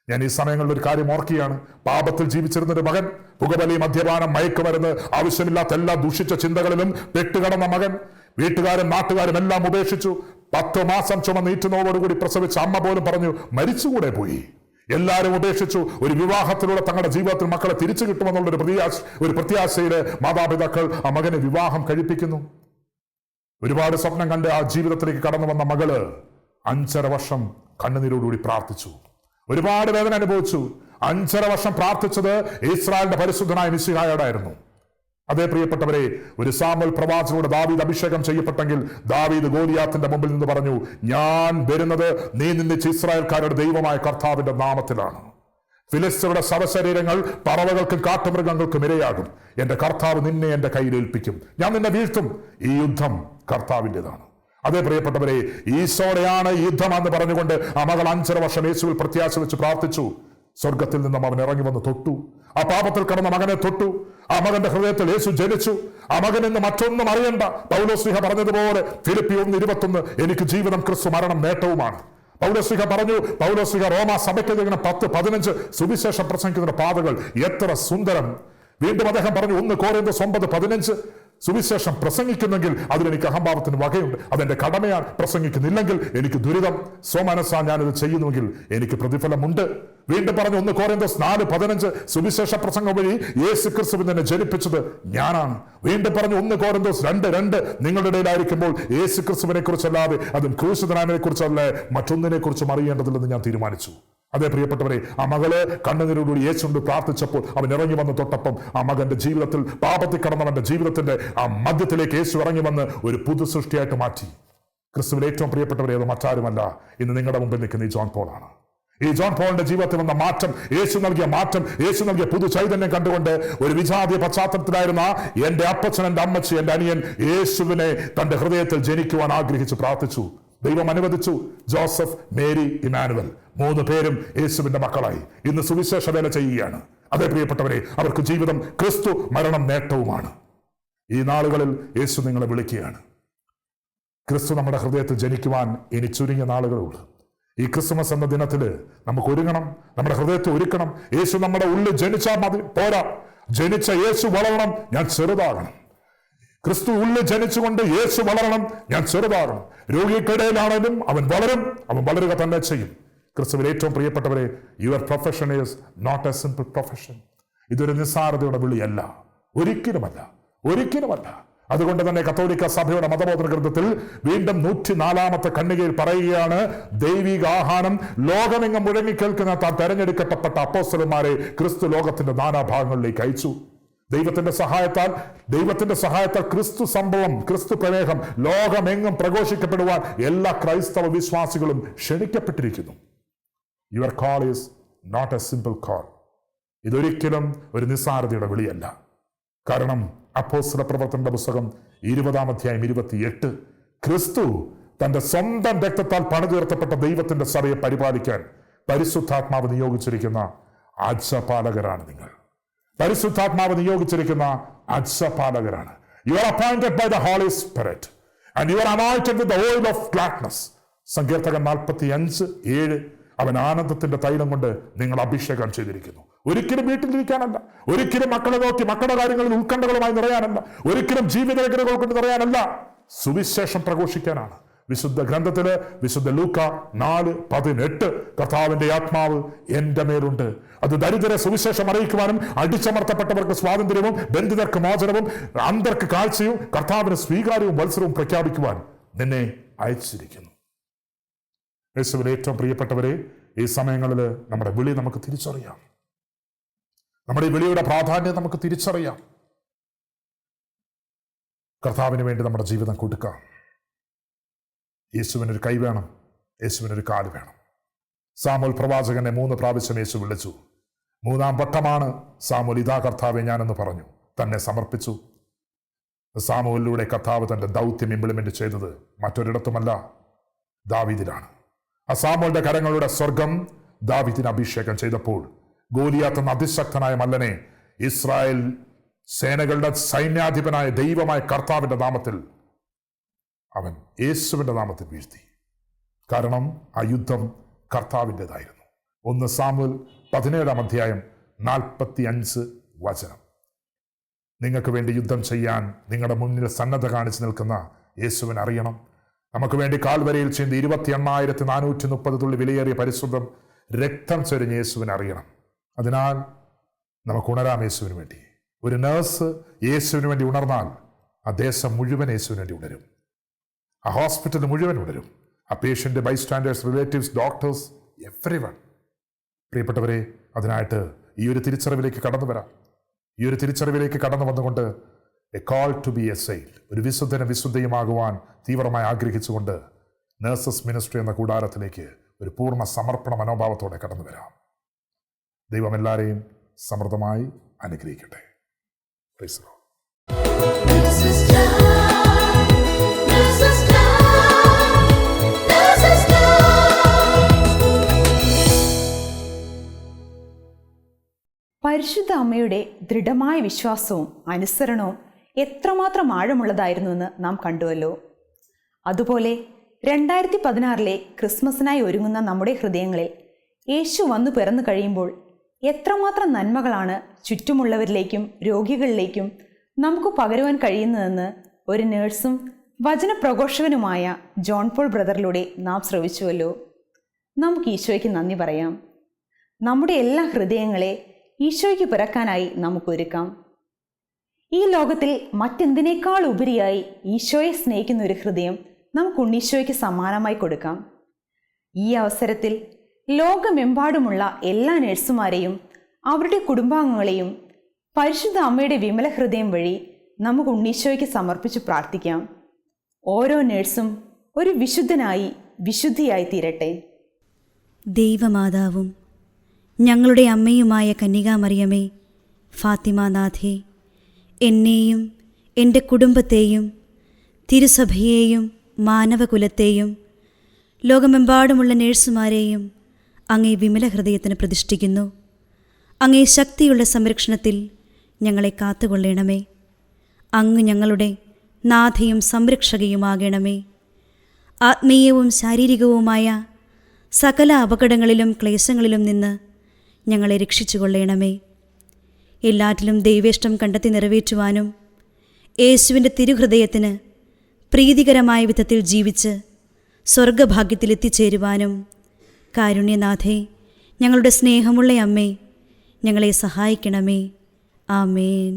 ഞാൻ ഈ സമയങ്ങളിൽ ഒരു കാര്യം ഓർക്കുകയാണ്. പാപത്തിൽ ജീവിച്ചിരുന്നൊരു മകൻ, പുകവലി, മദ്യപാനം, മയക്കുമരുന്ന്, ആവശ്യമില്ലാത്ത എല്ലാ ദുഷിച്ച ചിന്തകളിലും പെട്ടുകടന്ന മകൻ, വീട്ടുകാരും നാട്ടുകാരും എല്ലാം ഉപേക്ഷിച്ചു. 10 മാസം ചുമന്നീറ്റുന്നതോടുകൂടി പ്രസവിച്ച അമ്മ പോലും പറഞ്ഞു മരിച്ചുകൂടെ പോയി. എല്ലാവരും ഉപേക്ഷിച്ചു. ഒരു വിവാഹത്തിലൂടെ തങ്ങളുടെ ജീവിതത്തിൽ മക്കളെ തിരിച്ചു കിട്ടുമെന്നുള്ള ഒരു പ്രത്യാശയില് മാതാപിതാക്കൾ ആ മകനെ വിവാഹം കഴിപ്പിക്കുന്നു. ഒരുപാട് സ്വപ്നം കണ്ട് ആ ജീവിതത്തിലേക്ക് കടന്നു വന്ന മകള് 5.5 വർഷം കണ്ണുനീരോടുകൂടി പ്രാർത്ഥിച്ചു. ഒരുപാട് വേദന അനുഭവിച്ചു. 5.5 വർഷം പ്രാർത്ഥിച്ചത് ഇസ്രായേലിന്റെ പരിശുദ്ധനായ മിശിഹായോടായിരുന്നു. അതേ പ്രിയപ്പെട്ടവരെ, ഒരു സാമുവേൽ പ്രവാചകനോട് ദാവീദ് അഭിഷേകം ചെയ്യപ്പെട്ടെങ്കിൽ ദാവീദ് ഗോലിയാത്തിന്റെ മുമ്പിൽ നിന്ന് പറഞ്ഞു, ഞാൻ വരുന്നത് നീ നിന്ദിച്ച ഇസ്രായേൽക്കാരുടെ ദൈവമായ കർത്താവിന്റെ നാമത്തിലാണ്. ഫിലിസ്ത്യരുടെ ശവശരീരങ്ങൾ പറവകൾക്കും കാട്ടുമൃഗങ്ങൾക്കും ഇരയാകും. എന്റെ കർത്താവ് നിന്നെ എന്റെ കയ്യിൽ ഏൽപ്പിക്കും. ഞാൻ നിന്നെ വീഴ്ത്തും. ഈ യുദ്ധം കർത്താവിൻ്റെതാണ്. അതേ പ്രിയപ്പെട്ടവരെ, ഈശോടെയാണ് യുദ്ധം എന്ന് പറഞ്ഞുകൊണ്ട് ആ മകൾ 5.5 വർഷം യേശുവിൽ പ്രത്യാശ വെച്ച് പ്രാർത്ഥിച്ചു. സ്വർഗത്തിൽ നിന്നും അവൻ ഇറങ്ങി വന്ന് തൊട്ടു. ആ പാപത്തിൽ കടന്ന മകനെ തൊട്ടു. ആ മകന്റെ ഹൃദയത്തിൽ യേശു ജനിച്ചു. ആ മകൻ ഇന്ന് മറ്റൊന്നും അറിയണ്ട. പൗലോസ്ലീഹ പറഞ്ഞതുപോലെ ഫിലിപ്പി 1:21, എനിക്ക് ജീവിതം ക്രിസ്തു, മരണം നേട്ടവുമാണ്. പൗലോസ്ലീഹ പറഞ്ഞു. പൗലോസ്ലീഹ റോമാ സഭയ്ക്ക് 10:15 സുവിശേഷം പ്രസംഗിക്കുന്ന പാതകൾ എത്ര സുന്ദരം. വീണ്ടും അദ്ദേഹം പറഞ്ഞു 1 കൊരിന്ത്യർ 9:15, സുവിശേഷം പ്രസംഗിക്കുന്നെങ്കിൽ അതിലെനിക്ക് അഹംഭാവത്തിന് വകയുണ്ട്. അതെന്റെ കടമയാണ്. പ്രസംഗിക്കുന്നില്ലെങ്കിൽ എനിക്ക് ദുരിതം. സ്വമനസ്സാ ഞാനിത് ചെയ്യുന്നുവെങ്കിൽ എനിക്ക് പ്രതിഫലമുണ്ട്. വീണ്ടും പറഞ്ഞു 1 കൊരിന്ത്യർ 4:15, സുവിശേഷ പ്രസംഗം വഴി യേശു ക്രിസ്തുവിനെ തന്നെ ജനിപ്പിച്ചത് ഞാനാണ്. വീണ്ടും പറഞ്ഞു 1 കൊരിന്ത്യർ 2:2, നിങ്ങളുടെ ഇടയിലായിരിക്കുമ്പോൾ യേശു ക്രിസ്തുവിനെ കുറിച്ചല്ലാതെ അതും ക്രൂശിതനായതിനെ കുറിച്ചല്ലേ മറ്റൊന്നിനെ കുറിച്ചും അറിയേണ്ടതില്ലെന്ന് ഞാൻ തീരുമാനിച്ചു. അതേ പ്രിയപ്പെട്ടവരെ, ആ മകള് കണ്ണുനീരോടുകൂടി യേശുവിനോട് പ്രാർത്ഥിച്ചപ്പോൾ അവൻ ഇറങ്ങി വന്ന് തൊട്ടപ്പം ആ മകന്റെ ജീവിതത്തിൽ, പാപത്തിൽ കടന്നവന്റെ ജീവിതത്തിന്റെ ആ മധ്യത്തിലേക്ക് യേശു ഇറങ്ങി വന്ന് ഒരു പുതു സൃഷ്ടിയായിട്ട് മാറ്റി. ക്രിസ്തുവിൽ ഏറ്റവും പ്രിയപ്പെട്ടവരെ അത് മറ്റാരുമല്ല, ഇന്ന് നിങ്ങളുടെ മുമ്പിൽ നിൽക്കുന്ന ഈ ജോൺ പോളാണ്. ഈ ജോൺ പോളിന്റെ ജീവിതത്തിൽ വന്ന മാറ്റം, യേശു നൽകിയ മാറ്റം, യേശു നൽകിയ പുതു ചൈതന്യം കണ്ടുകൊണ്ട് ഒരു വിജാതീയ പശ്ചാത്തലത്തിലായിരുന്ന എന്റെ അപ്പച്ചൻ, എന്റെ അമ്മച്ചി, എന്റെ അനിയൻ യേശുവിനെ തന്റെ ഹൃദയത്തിൽ ജനിക്കുവാൻ ആഗ്രഹിച്ച് പ്രാർത്ഥിച്ചു. ദൈവം അനുവദിച്ചു. ജോസഫ്, മേരി, ഇമാനുവൽ 3 പേരും യേശുവിന്റെ മക്കളായി ഇന്ന് സുവിശേഷ വേല ചെയ്യുകയാണ്. അതേ പ്രിയപ്പെട്ടവരെ, അവർക്ക് ജീവിതം ക്രിസ്തു, മരണം നേട്ടവുമാണ്. ഈ നാളുകളിൽ യേശു നിങ്ങളെ വിളിക്കുകയാണ്. ക്രിസ്തു നമ്മുടെ ഹൃദയത്തിൽ ജനിക്കുവാൻ ഇനി ചുരുങ്ങിയ നാളുകളുള്ളൂ. ഈ ക്രിസ്മസ് എന്ന ദിനത്തിൽ നമുക്ക് ഒരുങ്ങണം, നമ്മുടെ ഹൃദയത്തെ ഒരുക്കണം. യേശു നമ്മുടെ ഉള്ളിൽ ജനിച്ചാൽ മതി പോരാ, ജനിച്ച യേശു വളരണം, ഞാൻ ചെറുതാകണം. ക്രിസ്തു ഉള്ളിൽ ജനിച്ചുകൊണ്ട് യേശു വളരണം, ഞാൻ ചെറുതാകണം. രോഗിക്കിടയിലാണെങ്കിലും അവൻ വളരും, അവൻ വളരുക തന്നെ ചെയ്യും. ക്രിസ്തുവിൽ ഏറ്റവും പ്രിയപ്പെട്ടവരെ, your profession is not a simple profession. ഇതൊരു നിസ്സാരതയുടെ വിളിയല്ല, ഒരിക്കലുമല്ല, ഒരിക്കലുമല്ല. അതുകൊണ്ട് തന്നെ കത്തോലിക്ക സഭയുടെ മതബോധന ഗ്രന്ഥത്തിൽ വീണ്ടും 104-ാമത്തെ ഖണ്ഡികയിൽ പറയുകയാണ്, ദൈവിക ആഹ്വാനം ലോകമെങ്ങും മുഴങ്ങിക്കേൾക്കുന്ന താൻ തെരഞ്ഞെടുക്കപ്പെട്ട അപ്പോസ്തലന്മാരെ ക്രിസ്തു ലോകത്തിന്റെ നാനാഭാഗങ്ങളിലേക്ക് അയച്ചു. ദൈവത്തിന്റെ സഹായത്താൽ ക്രിസ്തു സംഭവം, ക്രിസ്തു പ്രമേഹം ലോകമെങ്ങും പ്രഘോഷിക്കപ്പെടുവാൻ എല്ലാ ക്രൈസ്തവ വിശ്വാസികളും ക്ഷണിക്കപ്പെട്ടിരിക്കുന്നു. Your call is not a simple call. ഇതൊരിക്കലും ഒരു നിസ്സാരതയുടെ വിളിയല്ല. കാരണം അപ്പോസ്തല പ്രവർത്തനങ്ങളുടെ പുസ്തകം 20-ാം അധ്യായം 28, ക്രിസ്തു തന്റെ സ്വന്തം രക്തത്താൽ പണിതീർത്തപ്പെട്ട ദൈവത്തിന്റെ സഭയെ പരിപാലിക്കാൻ പരിശുദ്ധാത്മാവ് നിയോഗിച്ചിരിക്കുന്ന അജപാലകരാണ് നിങ്ങൾ. പരിശുദ്ധാത്മാവ് നിയോഗിച്ചിരിക്കുന്ന അജപാലകരാണ്. You are appointed by the holy spirit and you are anointed with the oil of gladness. സങ്കീർത്തകൻ 45:7. അവൻ ആനന്ദത്തിന്റെ തൈലം കൊണ്ട് നിങ്ങൾ അഭിഷേകം ചെയ്തിരിക്കുന്നു. ഒരിക്കലും വീട്ടിലിരിക്കാനല്ല, ഒരിക്കലും മക്കളെ നോക്കി മക്കളുടെ കാര്യങ്ങളിൽ ഉത്കണ്ഠകളുമായി നിറയാനല്ല, ഒരിക്കലും ജീവിത രേഖകൾ കൊണ്ട് നിറയാനല്ല, സുവിശേഷം പ്രഘോഷിക്കാനാണ്. വിശുദ്ധ ഗ്രന്ഥത്തില് വിശുദ്ധ ലൂക്ക 4:18 കർത്താവിന്റെ ആത്മാവ് എന്റെ മേലുണ്ട്, അത് ദരിദ്രരെ സുവിശേഷം അറിയിക്കുവാനും അടിച്ചമർത്തപ്പെട്ടവർക്ക് സ്വാതന്ത്ര്യവും ബന്ധിതർക്ക് മോചനവും അന്ധർക്ക് കാഴ്ചയും കർത്താവിന് സ്വീകാര്യവും വത്സരവും പ്രഖ്യാപിക്കുവാൻ നിന്നെ അയച്ചിരിക്കുന്നു. യേശുവിൽ ഏറ്റവും പ്രിയപ്പെട്ടവരെ, ഈ സമയങ്ങളിൽ നമ്മുടെ വിളി നമുക്ക് തിരിച്ചറിയാം. നമ്മുടെ ഈ വിളിയുടെ പ്രാധാന്യം നമുക്ക് തിരിച്ചറിയാം. കർത്താവിന് വേണ്ടി നമ്മുടെ ജീവിതം കൊടുക്കാം. യേശുവിനൊരു കൈ വേണം, യേശുവിനൊരു കാല് വേണം. സാമുൽ പ്രവാചകനെ 3 പ്രാവശ്യം യേശു വിളിച്ചു. 3-ാം വട്ടമാണ് സാമുൽ ഇതാ കർത്താവെ ഞാനെന്ന് പറഞ്ഞു, തന്നെ സമർപ്പിച്ചു. സാമുലിലൂടെ കർത്താവ് തന്റെ ദൗത്യം ഇംപ്ലിമെന്റ് ചെയ്തത് മറ്റൊരിടത്തുമല്ല, ദാവീദിലാണ്. ആ സാമുലിന്റെ കരങ്ങളുടെ സ്വർഗം ദാവീദിന് അഭിഷേകം ചെയ്തപ്പോൾ ഗോലിയാത്ത് എന്ന അതിശക്തനായ മല്ലനെ ഇസ്രായേൽ സേനകളുടെ സൈന്യാധിപനായ ദൈവമായ കർത്താവിന്റെ നാമത്തിൽ അവൻ യേശുവിന്റെ നാമത്തിൽ വീഴ്ത്തി. കാരണം ആ യുദ്ധം കർത്താവിൻ്റെതായിരുന്നു. 1 സാമുവേൽ 17-ാം അധ്യായം 45 നിങ്ങൾക്ക് വേണ്ടി യുദ്ധം ചെയ്യാൻ നിങ്ങളുടെ മുന്നിൽ സന്നദ്ധ കാണിച്ചു നിൽക്കുന്ന യേശുവിനെ അറിയണം. നമുക്ക് വേണ്ടി കാൽവരയിൽ ചിന്തി 28,430 തുള്ളി വിലയേറിയ പരിശുദ്ധം രക്തം ചൊരിഞ്ഞ യേശുവിനെ അറിയണം. അതിനാൽ നമുക്ക് ഉണരാം യേശുവിന് വേണ്ടി. ഒരു നേഴ്സ് യേശുവിന് വേണ്ടി ഉണർന്നാൽ ആ ദേശം മുഴുവൻ യേശുവിന് വേണ്ടി ഉണരും, ആ ഹോസ്പിറ്റൽ മുഴുവൻ ഉണരും, ആ patient, bystanders, relatives, doctors, everyone. പ്രിയപ്പെട്ടവരെ, അതിനായിട്ട് ഈ ഒരു തിരിച്ചറിവിലേക്ക് കടന്നു വരാം. ഈ ഒരു തിരിച്ചറിവിലേക്ക് കടന്നു വന്നുകൊണ്ട് a call to be a saint, ഒരു വിശുദ്ധനും വിശുദ്ധയുമാകുവാൻ തീവ്രമായി ആഗ്രഹിച്ചുകൊണ്ട് നഴ്സസ് മിനിസ്ട്രി എന്ന കൂടാരത്തിലേക്ക് ഒരു പൂർണ്ണ സമർപ്പണ മനോഭാവത്തോടെ കടന്നു വരാം. ദൈവം എല്ലാവരെയും സമൃദ്ധമായി അനുഗ്രഹിക്കട്ടെ. Praise the Lord. പരിശുദ്ധ അമ്മയുടെ ദൃഢമായ വിശ്വാസവും അനുസരണവും എത്രമാത്രം ആഴമുള്ളതായിരുന്നുവെന്ന് നാം കണ്ടുവല്ലോ. അതുപോലെ 2016 ക്രിസ്മസിനായി ഒരുങ്ങുന്ന നമ്മുടെ ഹൃദയങ്ങളിൽ യേശു വന്നു പിറന്നു കഴിയുമ്പോൾ എത്രമാത്രം നന്മകളാണ് ചുറ്റുമുള്ളവരിലേക്കും രോഗികളിലേക്കും നമുക്ക് പകരുവാൻ കഴിയുന്നതെന്ന് ഒരു നേഴ്സും വചനപ്രഘോഷകനുമായ ജോൺ പോൾ ബ്രദറിലൂടെ നാം ശ്രവിച്ചുവല്ലോ. നമുക്ക് ഈശോയ്ക്ക് നന്ദി പറയാം. നമ്മുടെ എല്ലാ ഹൃദയങ്ങളെ ഈശോയ്ക്ക് പിറക്കാനായി നമുക്കൊരുക്കാം. ഈ ലോകത്തിൽ മറ്റെന്തിനേക്കാൾ ഉപരിയായി ഈശോയെ സ്നേഹിക്കുന്ന ഒരു ഹൃദയം നമുക്ക് ഉണ്ണീശോയ്ക്ക് സമ്മാനമായി കൊടുക്കാം. ഈ അവസരത്തിൽ ലോകമെമ്പാടുമുള്ള എല്ലാ നഴ്സുമാരെയും അവരുടെ കുടുംബാംഗങ്ങളെയും പരിശുദ്ധ അമ്മയുടെ വിമല ഹൃദയം വഴി നമുക്ക് ഉണ്ണീശോയ്ക്ക് സമർപ്പിച്ച് പ്രാർത്ഥിക്കാം. ഓരോ നഴ്സും ഒരു വിശുദ്ധനായി വിശുദ്ധിയായി തീരട്ടെ. ദൈവമാതാവും ഞങ്ങളുടെ അമ്മയുമായ കന്യകാമറിയമേ, ഫാത്തിമാനാഥേ, എന്നെയും എൻ്റെ കുടുംബത്തെയും തിരുസഭയെയും മാനവകുലത്തെയും ലോകമെമ്പാടുമുള്ള നേഴ്സുമാരെയും അങ്ങേ വിമല ഹൃദയത്തിന് പ്രതിഷ്ഠിക്കുന്നു. അങ്ങേ ശക്തിയുള്ള സംരക്ഷണത്തിൽ ഞങ്ങളെ കാത്തുകൊള്ളണമേ. അങ്ങ് ഞങ്ങളുടെ നാഥയും സംരക്ഷകയുമാകണമേ. ആത്മീയവും ശാരീരികവുമായ സകല അപകടങ്ങളിലും ക്ലേശങ്ങളിലും നിന്ന് ഞങ്ങളെ രക്ഷിച്ചുകൊള്ളണമേ. എല്ലാറ്റിലും ദൈവേഷ്ടം കണ്ടെത്തി നിറവേറ്റുവാനും യേശുവിൻ്റെ തിരുഹൃദയത്തിന് പ്രീതികരമായ വിധത്തിൽ ജീവിച്ച് സ്വർഗഭാഗ്യത്തിൽ എത്തിച്ചേരുവാനും കാരുണ്യനാഥേ, ഞങ്ങളുടെ സ്നേഹമുള്ള അമ്മേ, ഞങ്ങളെ സഹായിക്കണമേ. ആമേൻ.